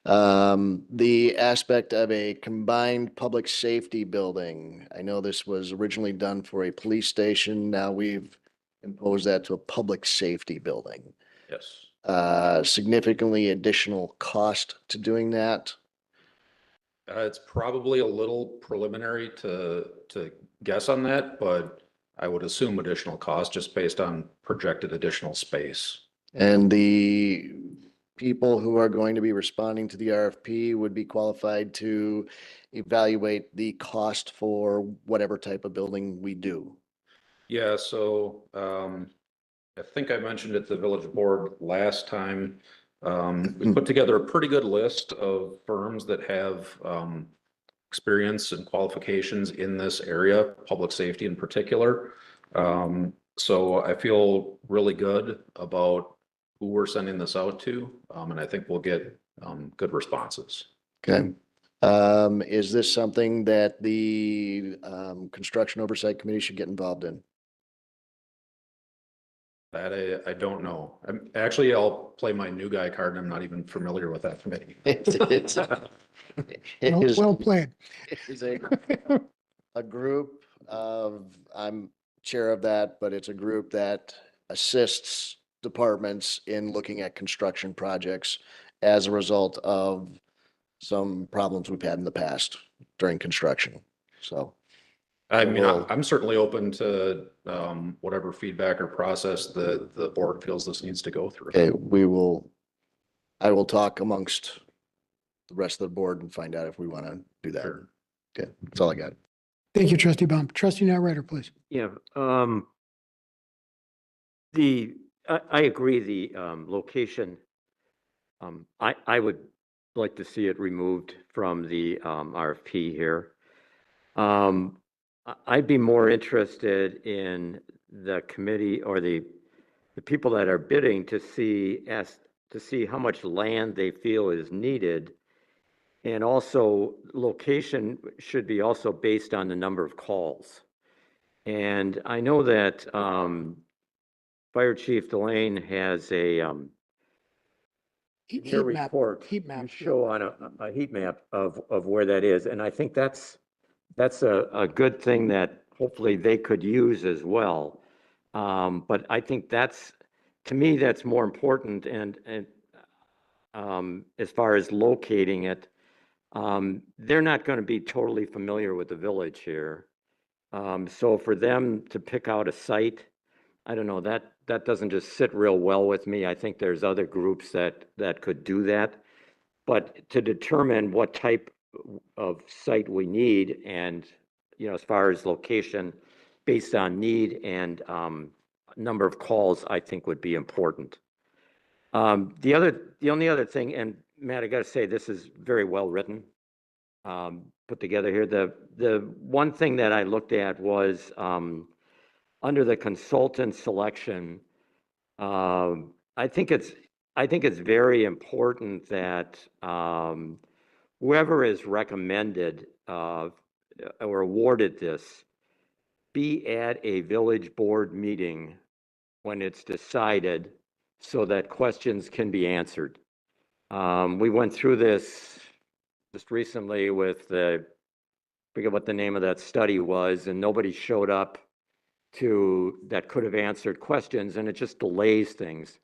Speaker 5: The aspect of a combined public safety building. I know this was originally done for a police station. Now we've imposed that to a public safety building.
Speaker 9: Yes.
Speaker 5: Significantly additional cost to doing that.
Speaker 9: It's probably a little preliminary to guess on that, but I would assume additional cost just based on projected additional space.
Speaker 5: And the people who are going to be responding to the RFP would be qualified to evaluate the cost for whatever type of building we do.
Speaker 9: Yeah, so I think I mentioned at the village board last time, we put together a pretty good list of firms that have experience and qualifications in this area, public safety in particular. So I feel really good about who we're sending this out to, and I think we'll get good responses.
Speaker 5: Okay. Is this something that the Construction Oversight Committee should get involved in?
Speaker 3: That
Speaker 9: I don't know. Actually, I'll play my new guy card, and I'm not even familiar with that committee.
Speaker 2: Well played.
Speaker 5: Is a group of, I'm chair of that, but it's a group that assists departments in looking at construction projects as a result of some problems we've had in the past during construction. So
Speaker 9: I mean,
Speaker 5: Well-
Speaker 9: I'm certainly open to whatever feedback or process the board feels this needs to go through.
Speaker 5: Okay, I will talk amongst the rest of the board and find out if we want to do that.
Speaker 9: Sure.
Speaker 5: Okay, that's all I got.
Speaker 2: Thank you, trustee Baum. Trustee Narrator, please.
Speaker 1: Yeah, I agree, the, location, I would like to see it removed from the, RFP here. I'd be more interested in the committee or the people that are bidding to see how much land they feel is needed. And also, location should be also based on the number of calls. And I know that Fire Chief Delane has a
Speaker 2: Heat
Speaker 1: your
Speaker 2: map,
Speaker 1: report
Speaker 2: heat map.
Speaker 1: show on a heat map of where that is. And I think that's a good thing that hopefully they could use as well. But I think to me, that's more important. And as far as locating it, they're not going to be totally familiar with the village here. So for them to pick out a site, I don't know, that doesn't just sit real well with me. I think there's other groups that could do that. But to determine what type of site we need and, as far as location based on need and number of calls, I think would be important. The only other thing, and Matt, I got to say, this is very well written, put together here. The one thing that I looked at was under the consultant selection. I think it's very important that whoever is recommended or awarded this be at a village board meeting when it's decided, so that questions can be answered. We went through this just recently with I forget what the name of that study was, and nobody showed up that could have answered questions, and it just delays things.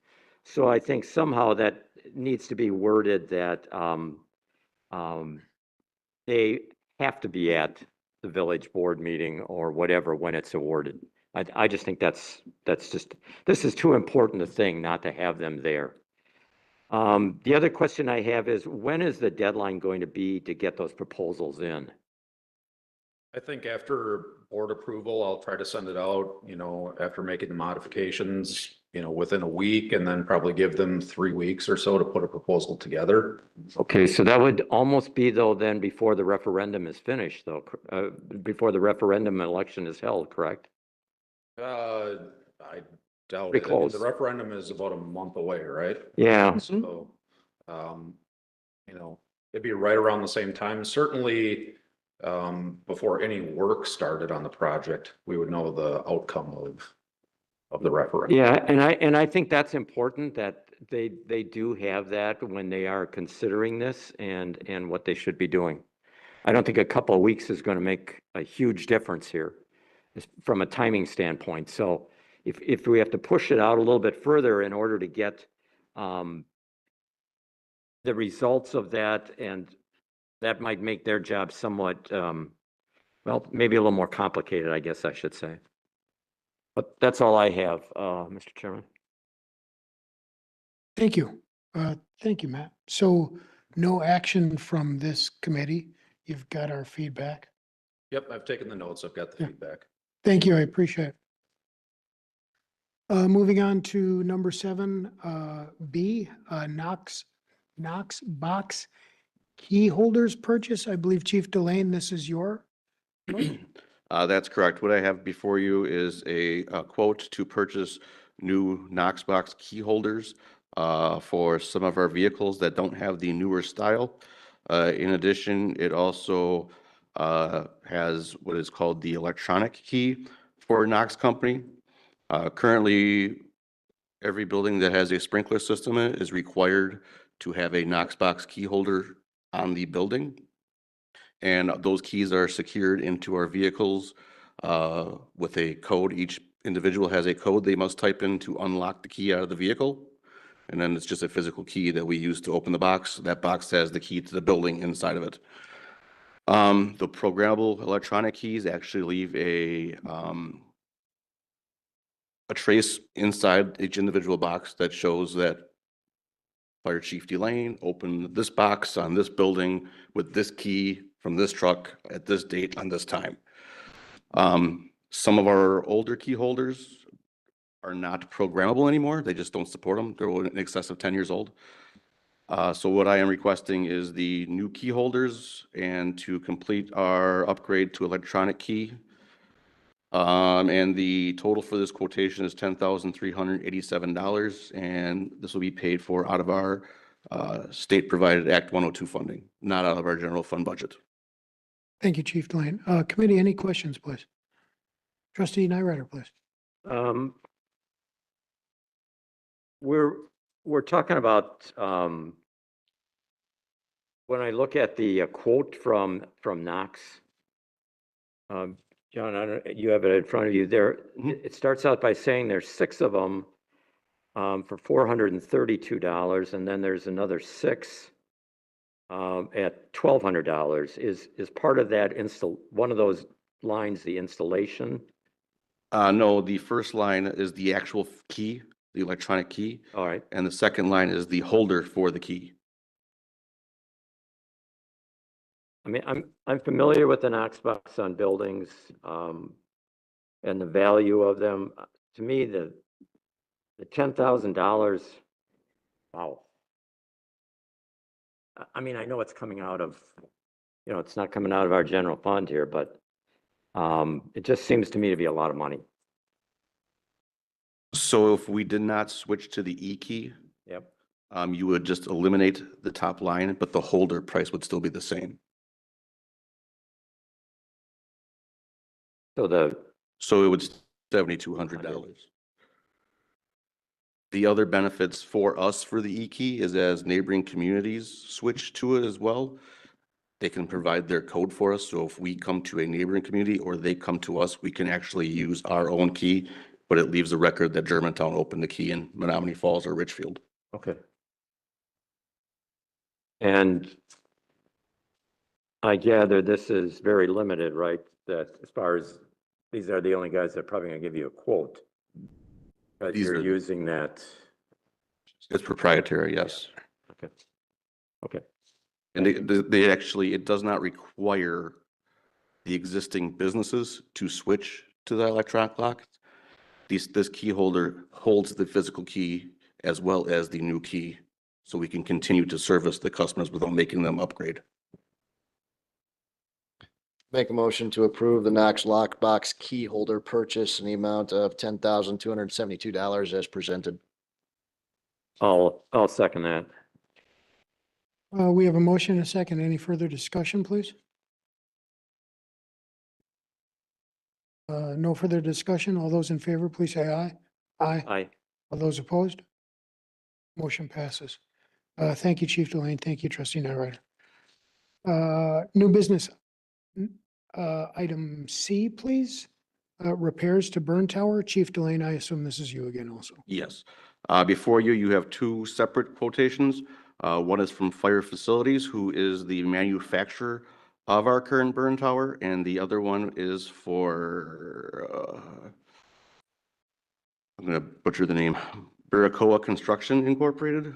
Speaker 1: So I think somehow that needs to be worded that they have to be at the village board meeting or whatever when it's awarded. I just think this is too important a thing not to have them there. The other question I have is, when is the deadline going to be to get those proposals in?
Speaker 9: I think after board approval, I'll try to send it out, after making the modifications, within a week, and then probably give them 3 weeks or so to put a proposal together.
Speaker 1: Okay, so that would almost be though then before the referendum is finished though, before the referendum election is held, correct?
Speaker 9: I doubt
Speaker 1: Pretty
Speaker 9: it. I mean,
Speaker 1: close.
Speaker 9: the referendum is about a month away, right?
Speaker 1: Yeah,
Speaker 9: So, it'd be right around the same time. Certainly, before any work started on the project, we would know the outcome of the referendum.
Speaker 1: yeah, and I think that's important that they do have that when they are considering this and what they should be doing. I don't think a couple of weeks is going to make a huge difference here from a timing standpoint. So if we have to push it out a little bit further in order to get the results of that, and that might make their job somewhat, well, maybe a little more complicated, I guess I should say. But that's all I have, Mr. Chairman.
Speaker 2: Thank you. Thank you, Matt. So no action from this committee. You've got our feedback.
Speaker 9: Yep, I've taken the notes. I've got the
Speaker 2: Yeah.
Speaker 9: feedback.
Speaker 2: Thank you. I appreciate it. Moving on to number 7, B, Knox box key holders purchase. I believe Chief Delane, this is your.
Speaker 7: That's correct. What I have before you is a quote to purchase new Knoxbox key holders for some of our vehicles that don't have the newer style. In addition, it also has what is called the electronic key for Knox Company. Currently, every building that has a sprinkler system in it is required to have a Knoxbox key holder on the building. And those keys are secured into our vehicles with a code. Each individual has a code they must type in to unlock the key out of the vehicle. And then it's just a physical key that we use to open the box. That box has the key to the building inside of it. The programmable electronic keys actually leave a trace inside each individual box that shows that Fire Chief Delane opened this box on this building with this key from this truck at this date on this time. Some of our older key holders are not programmable anymore. They just don't support them. They're in excess of 10 years old. So what I am requesting is the new key holders and to complete our upgrade to electronic key. And the total for this quotation is $10,387, and this will be paid for out of our state-provided Act 102 funding, not out of our general fund budget.
Speaker 2: Thank you, Chief Delane. Committee, any questions, please? Trustee Nyrider, please.
Speaker 1: We're talking about, when I look at the quote from Knox, John, you have it in front of you there. It starts out by saying there's 6 of them for $432, and then there's another 6 at $1,200. Is part of that one of those lines the installation?
Speaker 7: No, the first line is the actual key, the electronic key,
Speaker 1: All right.
Speaker 7: and the second line is the holder for the key.
Speaker 1: I mean, I'm familiar with the Knox box on buildings, and the value of them. To me, the $10,000, wow. I mean, I know it's coming out of, it's not coming out of our general fund here, but it just seems to me to be a lot of money.
Speaker 7: So if we did not switch to the E key,
Speaker 1: Yep.
Speaker 7: you would just eliminate the top line, but the holder price would still be the same. So it would $7,200. The other benefits for us for the E-key is as neighboring communities switch to it as well, they can provide their code for us. So if we come to a neighboring community or they come to us, we can actually use our own key, but it leaves a record that Germantown opened the key in Menominee Falls or Richfield.
Speaker 1: Okay. And I gather this is very limited, right? That as far as these are the only guys that are probably gonna give you a quote. But
Speaker 7: These
Speaker 1: you're
Speaker 7: are-
Speaker 1: using that.
Speaker 7: It's proprietary, yes.
Speaker 1: Okay. Okay.
Speaker 7: And they actually, it does not require the existing businesses to switch to the electronic lock. This key holder holds the physical key as well as the new key, so we can continue to service the customers without making them upgrade.
Speaker 5: Make a motion to approve the Knox lockbox key holder purchase in the amount of $10,272 as presented.
Speaker 1: I'll second that.
Speaker 2: We have a motion and a second. Any further discussion, please? No further discussion. All those in favor, please say aye. Aye.
Speaker 1: Aye.
Speaker 2: All those opposed? Motion passes. Thank you, Chief Delane. Thank you, Trustee Nyrider. New business. Item C, please. Repairs to burn tower. Chief Delane, I assume this is you again also.
Speaker 7: Yes. Before you, you have 2 separate quotations. One is from Fire Facilities, who is the manufacturer of our current burn tower, and the other one is for, I'm gonna butcher the name, Baracoa Construction Incorporated.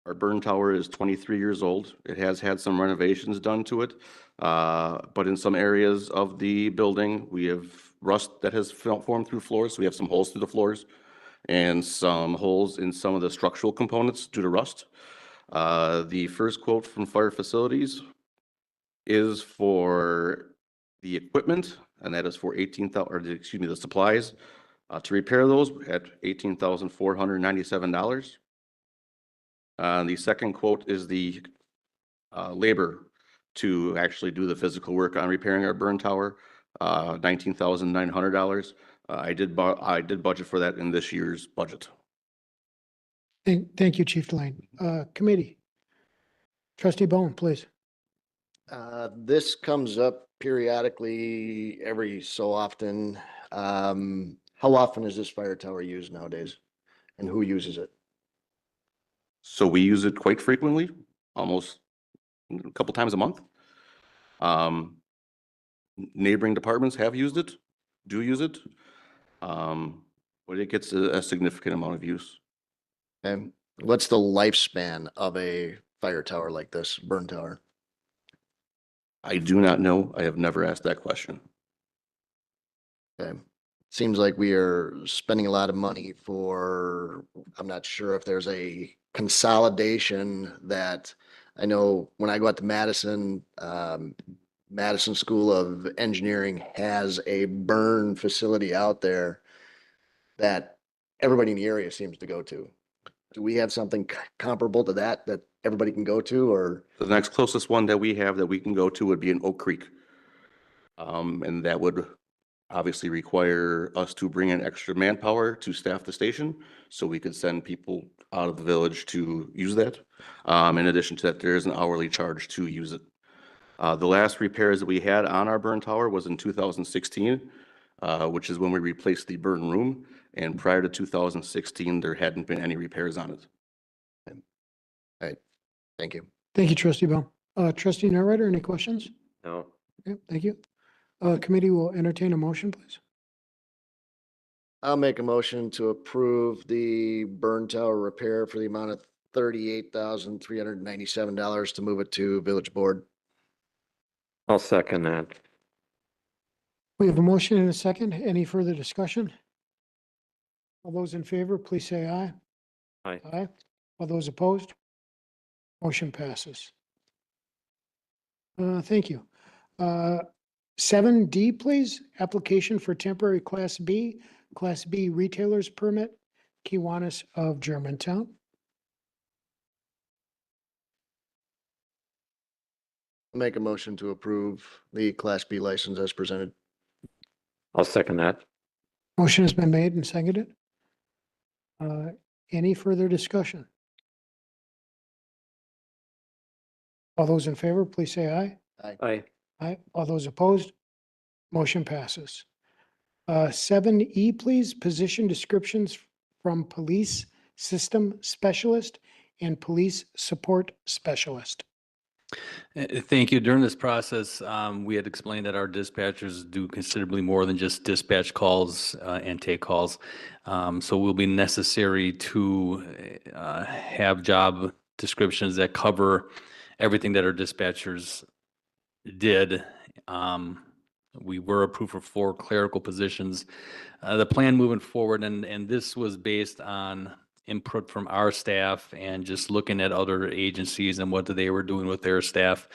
Speaker 7: Our burn tower is 23 years old. It has had some renovations done to it, but in some areas of the building, we have rust that has formed through floors, so we have some holes through the floors and some holes in some of the structural components due to rust. The first quote from Fire Facilities is for the equipment, and that is for the supplies to repair those at $18,497. The second quote is the labor to actually do the physical work on repairing our burn tower, $19,900. I did budget for that in this year's budget.
Speaker 2: Thank you, Chief Delane. Committee. Trustee Bowen, please.
Speaker 5: This comes up periodically every so often. How often is this fire tower used nowadays? And who uses it?
Speaker 7: So we use it quite frequently, almost a couple times a month. Neighboring departments have used it, do use it. But it gets a significant amount of use.
Speaker 5: And what's the lifespan of a fire tower like this, burn tower?
Speaker 7: I do not know. I have never asked that question.
Speaker 5: Okay. Seems like we are spending a lot of money for, I'm not sure if there's a consolidation that, I know when I go out to Madison, Madison School of Engineering has a burn facility out there that everybody in the area seems to go to. Do we have something comparable to that everybody can go to, or?
Speaker 7: The next closest one that we have that we can go to would be in Oak Creek. And that would obviously require us to bring in extra manpower to staff the station, so we could send people out of the village to use that. In addition to that, there is an hourly charge to use it. The last repairs that we had on our burn tower was in 2016, which is when we replaced the burn room. And prior to 2016, there hadn't been any repairs on it.
Speaker 5: All right, thank you.
Speaker 2: Thank you, trustee Bell. Trustee Narrator, any questions?
Speaker 1: No.
Speaker 2: Yep, thank you. Committee will entertain a motion, please.
Speaker 5: I'll make a motion to approve the burn tower repair for the amount of $38,397 to move it to village board.
Speaker 1: I'll second that.
Speaker 2: We have a motion and a second. Any further discussion? All those in favor, please say aye.
Speaker 1: Aye.
Speaker 2: Aye. All those opposed? Motion passes. Thank you. 7D, please. Application for temporary Class B retailers permit, Kiwanis of Germantown.
Speaker 5: Make a motion to approve the Class B license as presented.
Speaker 1: I'll second that.
Speaker 2: Motion has been made and seconded. Any further discussion? All those in favor, please say aye.
Speaker 1: Aye.
Speaker 2: Aye. All those opposed? Motion passes. 7E, please, position descriptions from police system specialist and police support specialist.
Speaker 6: Thank you. During this process, we had explained that our dispatchers do considerably more than just dispatch calls and take calls. So it will be necessary to have job descriptions that cover everything that our dispatchers did. We were approved for 4 clerical positions. The plan moving forward, and this was based on input from our staff and just looking at other agencies and what they were doing with their staff.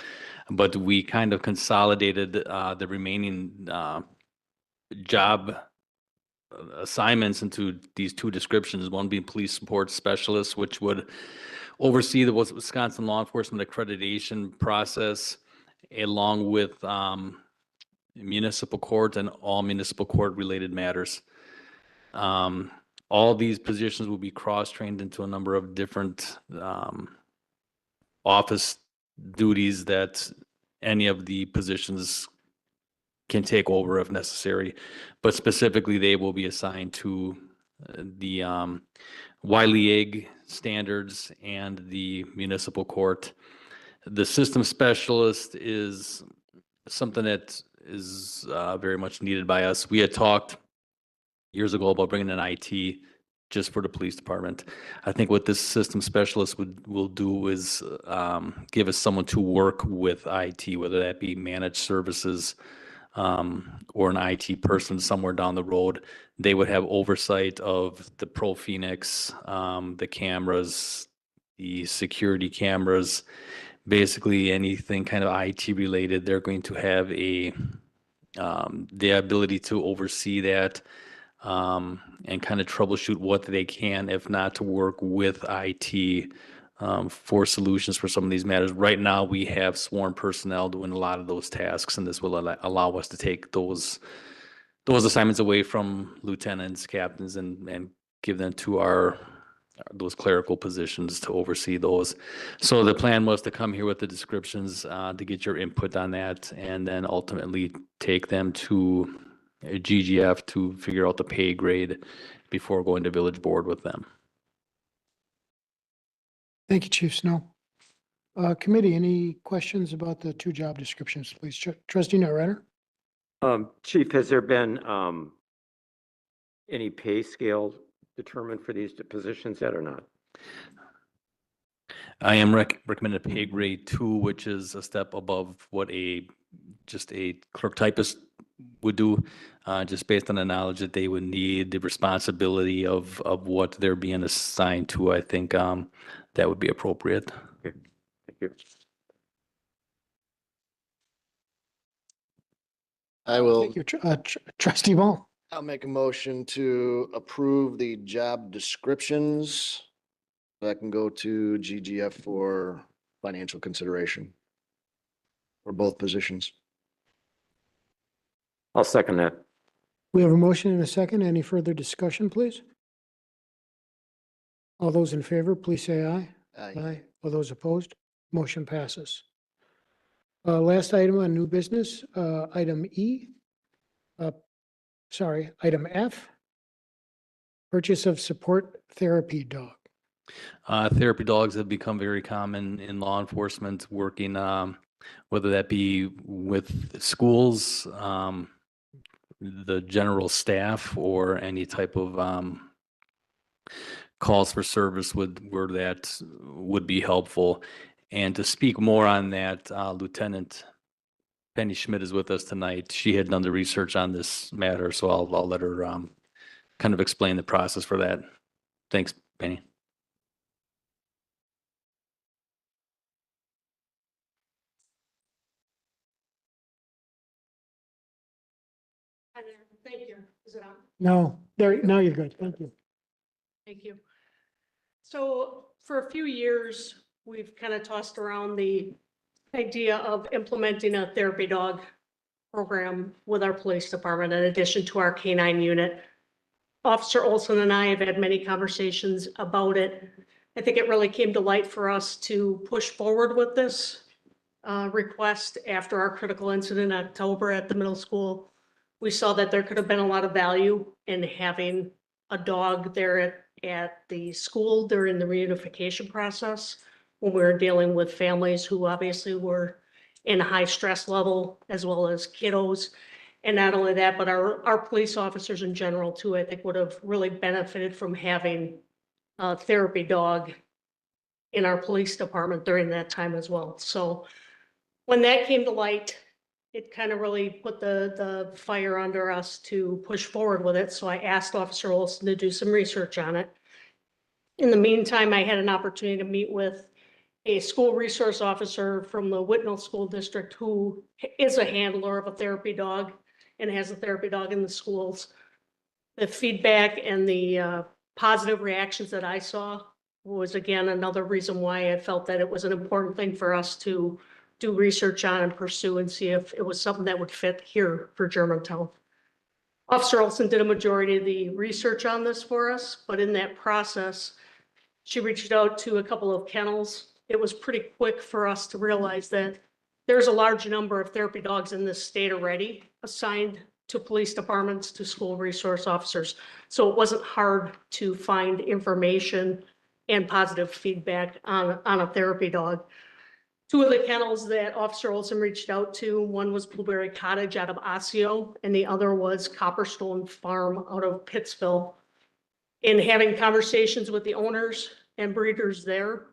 Speaker 6: But we kind of consolidated the remaining job assignments into these 2 descriptions, one being police support specialist, which would oversee the Wisconsin law enforcement accreditation process, along with municipal court and all municipal court related matters. All these positions will be cross-trained into a number of different office duties that any of the positions can take over if necessary. But specifically, they will be assigned to the YLEAG standards and the municipal court. The system specialist is something that is very much needed by us. We had talked years ago about bringing in IT just for the police department. I think what this system specialist will do is give us someone to work with IT, whether that be managed services or an IT person somewhere down the road. They would have oversight of the Pro Phoenix, the cameras, the security cameras, basically anything kind of IT related. They're going to have the ability to oversee that and kind of troubleshoot what they can, if not to work with IT for solutions for some of these matters. Right now, we have sworn personnel doing a lot of those tasks, and this will allow us to take those assignments away from lieutenants, captains, and give them to those clerical positions to oversee those. So the plan was to come here with the descriptions to get your input on that, and then ultimately take them to GGF to figure out the pay grade before going to village board with them.
Speaker 2: Thank you, Chief Snow. Committee, any questions about the two job descriptions, please? Trustee Nareder?
Speaker 1: Chief, has there been any pay scale determined for these positions yet or not?
Speaker 6: I am recommended pay grade 2, which is a step above what just a clerk typist would do, just based on the knowledge that they would need, the responsibility of what they're being assigned to. I think that would be appropriate.
Speaker 1: Okay, thank you.
Speaker 5: I will,
Speaker 2: Thank you. Trustee Ball?
Speaker 5: I'll make a motion to approve the job descriptions. That can go to GGF for financial consideration for both positions.
Speaker 1: I'll second that.
Speaker 2: We have a motion and a second. Any further discussion, please? All those in favor, please say aye.
Speaker 5: Aye.
Speaker 2: All those opposed? Motion passes. Last item on new business, item E. Item F. Purchase of support therapy dog.
Speaker 6: Therapy dogs have become very common in law enforcement, working, whether that be with schools, the general staff, or any type of calls for service where that would be helpful. And to speak more on that, Lieutenant Penny Schmidt is with us tonight. She had done the research on this matter, so I'll let her kind of explain the process for that. Thanks, Penny.
Speaker 10: Thank you. Is it on?
Speaker 2: No, there, now you're good. Thank you.
Speaker 10: Thank you. So for a few years, we've kind of tossed around the idea of implementing a therapy dog program with our police department in addition to our K-9 unit. Officer Olson and I have had many conversations about it. I think it really came to light for us to push forward with this request after our critical incident in October at the middle school. We saw that there could have been a lot of value in having a dog there at the school during the reunification process when we were dealing with families who obviously were in a high stress level as well as kiddos. And not only that, but our police officers in general too, I think would have really benefited from having a therapy dog in our police department during that time as well. So when that came to light, it kind of really put the fire under us to push forward with it. So I asked Officer Olson to do some research on it. In the meantime, I had an opportunity to meet with a school resource officer from the Whitnall School District who is a handler of a therapy dog and has a therapy dog in the schools. The feedback and the positive reactions that I saw was again another reason why I felt that it was an important thing for us to do research on and pursue and see if it was something that would fit here for Germantown. Officer Olson did a majority of the research on this for us, but in that process, she reached out to a couple of kennels. It was pretty quick for us to realize that there's a large number of therapy dogs in this state already assigned to police departments, to school resource officers. So it wasn't hard to find information and positive feedback on a therapy dog. Two of the kennels that Officer Olson reached out to, one was Blueberry Cottage out of Osseo, and the other was Copperstone Farm out of Pittsville. In having conversations with the owners and breeders there,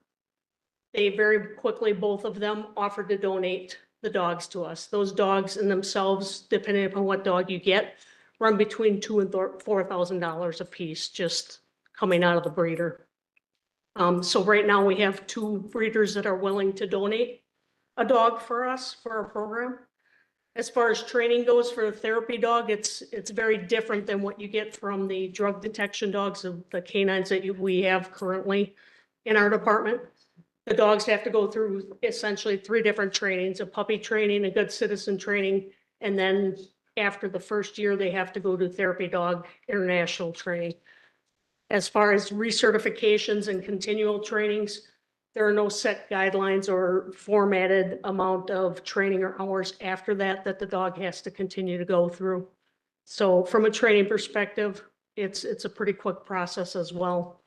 Speaker 10: they very quickly, both of them, offered to donate the dogs to us. Those dogs in themselves, depending upon what dog you get, run between $2,000 and $4,000 a piece, just coming out of the breeder. So right now we have two breeders that are willing to donate a dog for us for our program. As far as training goes for a therapy dog, it's very different than what you get from the drug detection dogs of the canines that we have currently in our department. The dogs have to go through essentially 3 different trainings: a puppy training, a good citizen training, and then after the first year, they have to go to therapy dog international training. As far as recertifications and continual trainings, there are no set guidelines or formatted amount of training or hours after that the dog has to continue to go through. So from a training perspective, it's a pretty quick process as well.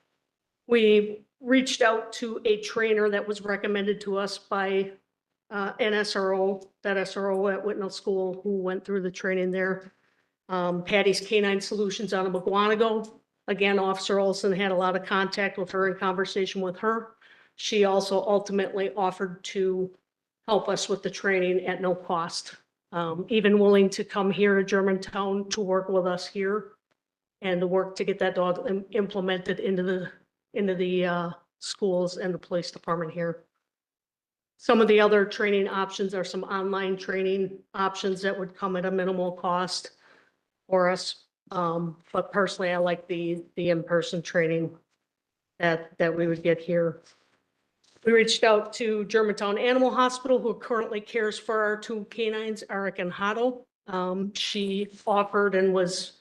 Speaker 10: We reached out to a trainer that was recommended to us by an SRO, that SRO at Whitnall School who went through the training there. Patty's Canine Solutions out of McGuanago. Again, Officer Olson had a lot of contact with her and conversation with her. She also ultimately offered to help us with the training at no cost. Even willing to come here to Germantown to work with us here and to work to get that dog implemented into the schools and the police department here. Some of the other training options are some online training options that would come at a minimal cost for us. But personally, I like the in-person training that we would get here. We reached out to Germantown Animal Hospital, who currently cares for our two canines, Eric and Hotto. She offered and was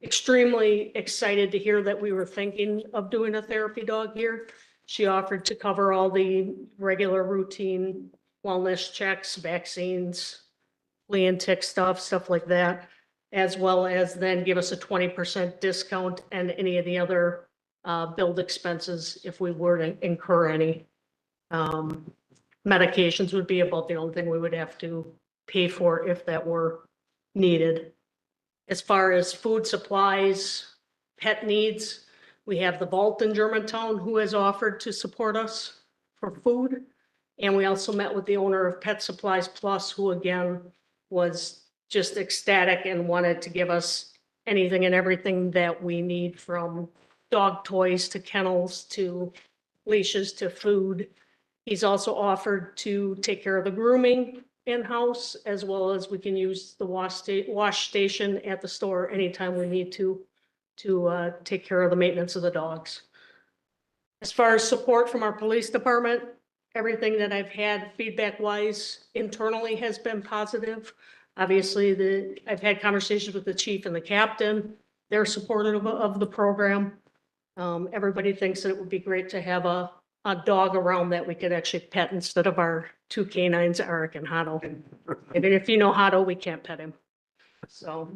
Speaker 10: extremely excited to hear that we were thinking of doing a therapy dog here. She offered to cover all the regular routine wellness checks, vaccines, flea and tick stuff like that, as well as then give us a 20% discount and any of the other billed expenses if we were to incur any. Medications would be about the only thing we would have to pay for if that were needed. As far as food supplies, pet needs, we have the Vault in Germantown who has offered to support us for food. And we also met with the owner of Pet Supplies Plus, who again was just ecstatic and wanted to give us anything and everything that we need, from dog toys to kennels to leashes to food. He's also offered to take care of the grooming in-house, as well as we can use the wash station at the store anytime we need to take care of the maintenance of the dogs. As far as support from our police department, everything that I've had feedback-wise internally has been positive. Obviously, I've had conversations with the chief and the captain. They're supportive of the program. Everybody thinks that it would be great to have a dog around that we could actually pet instead of our two canines, Eric and Hotto. And if you know Hotto, we can't pet him. So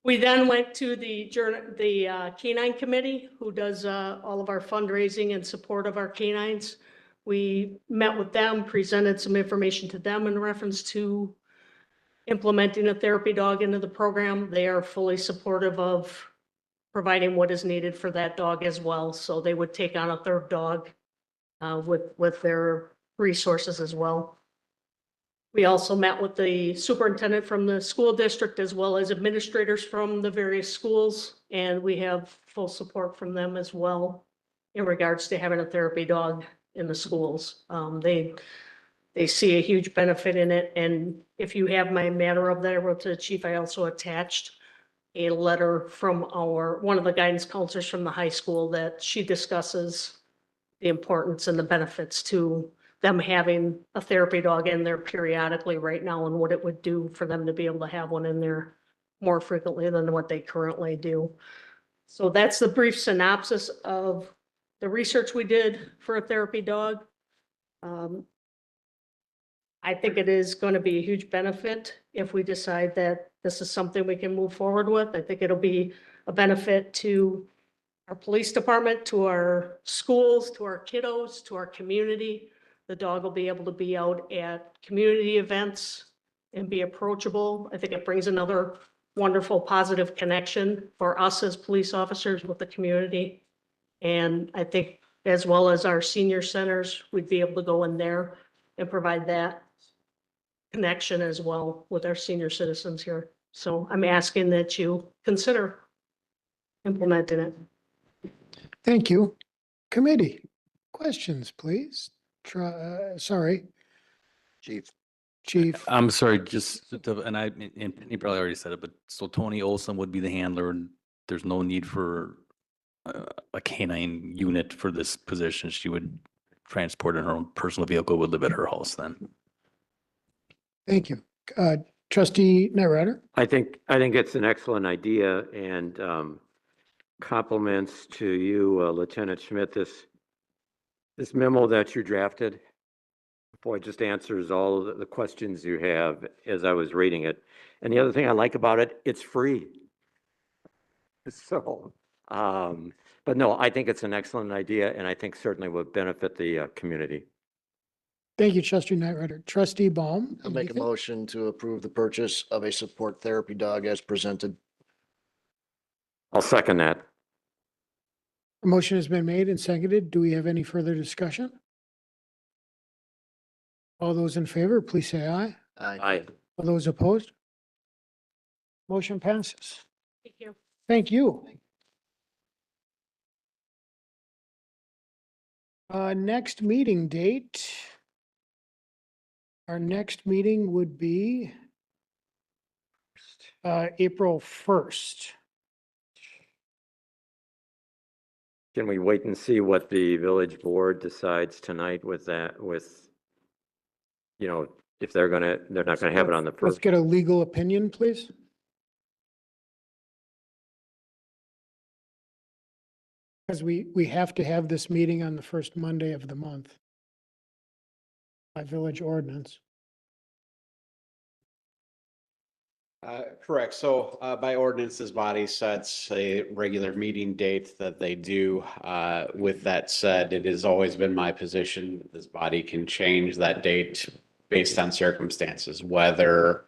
Speaker 10: we then went to the canine committee, who does all of our fundraising in support of our canines. We met with them, presented some information to them in reference to implementing a therapy dog into the program. They are fully supportive of providing what is needed for that dog as well. So they would take on a third dog with their resources as well. We also met with the superintendent from the school district, as well as administrators from the various schools, and we have full support from them as well in regards to having a therapy dog in the schools. They see a huge benefit in it, and if you have my matter of that I wrote to the chief, I also attached a letter from one of the guidance counselors from the high school that she discusses the importance and the benefits to them having a therapy dog in there periodically right now, and what it would do for them to be able to have one in there more frequently than what they currently do. So that's the brief synopsis of the research we did for a therapy dog. I think it is going to be a huge benefit if we decide that this is something we can move forward with. I think it'll be a benefit to our police department, to our schools, to our kiddos, to our community. The dog will be able to be out at community events and be approachable. I think it brings another wonderful, positive connection for us as police officers with the community. And I think, as well as our senior centers, we'd be able to go in there and provide that connection as well with our senior citizens here. So I'm asking that you consider implementing it.
Speaker 2: Thank you. Committee, questions, please? Sorry,
Speaker 5: Chief.
Speaker 2: Chief.
Speaker 6: I'm sorry, and he probably already said it, but so Tony Olson would be the handler, and there's no need for a canine unit for this position. She would transport in her own personal vehicle, would live at her house then.
Speaker 2: Thank you. Trustee Nyrider?
Speaker 1: I think it's an excellent idea, and compliments to you, Lieutenant Schmidt. This memo that you drafted, boy, just answers all of the questions you have as I was reading it. And the other thing I like about it, it's free. So But no, I think it's an excellent idea, and I think certainly would benefit the community.
Speaker 2: Thank you, trustee Nightrider. Trustee Baum?
Speaker 5: I'll make a
Speaker 2: anything?
Speaker 5: motion to approve the purchase of a support therapy dog as presented.
Speaker 1: I'll second that.
Speaker 2: A motion has been made and seconded. Do we have any further discussion? All those in favor, please say aye.
Speaker 1: Aye.
Speaker 2: All those opposed? Motion passes.
Speaker 10: Thank you.
Speaker 2: Thank you. Next meeting date. Our next meeting would be April 1st.
Speaker 1: Can we wait and see what the village board decides tonight with that, with, you know, if they're not gonna have it on the
Speaker 2: Let's
Speaker 1: first?
Speaker 2: get a legal opinion, please. Because we have to have this meeting on the first Monday of the month by village ordinance.
Speaker 11: Correct. So by ordinance, this body sets a regular meeting date that they do. With that said, it has always been my position that this body can change that date based on circumstances, whether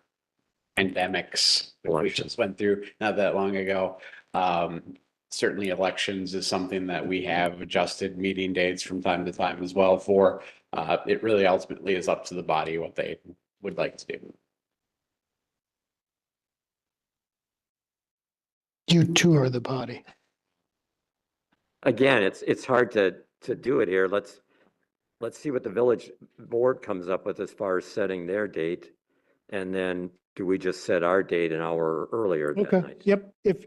Speaker 11: pandemics, which we
Speaker 1: Election.
Speaker 11: just went through not that long ago. Certainly elections is something that we have adjusted meeting dates from time to time as well for. It really ultimately is up to the body what they would like to do.
Speaker 2: You two are the body.
Speaker 1: Again, it's hard to do it here. Let's see what the village board comes up with as far as setting their date. And then do we just set our date an hour earlier that
Speaker 2: Okay,
Speaker 1: night?
Speaker 2: yep, if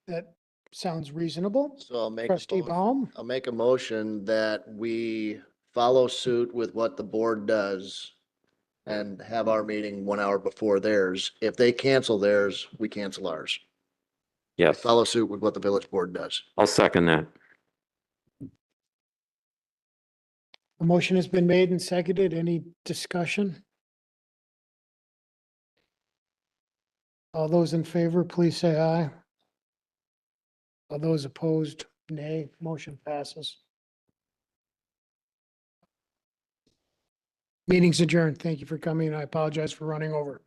Speaker 2: that sounds reasonable.
Speaker 5: So I'll make.
Speaker 2: Trustee Baum?
Speaker 5: I'll make a motion that we follow suit with what the board does and have our meeting 1 hour before theirs. If they cancel theirs, we cancel ours.
Speaker 1: Yes,
Speaker 5: Follow suit with what the village board does.
Speaker 1: I'll second that.
Speaker 2: A motion has been made and seconded. Any discussion? All those in favor, please say aye. All those opposed, nay. Motion passes. Meeting's adjourned. Thank you for coming. I apologize for running over.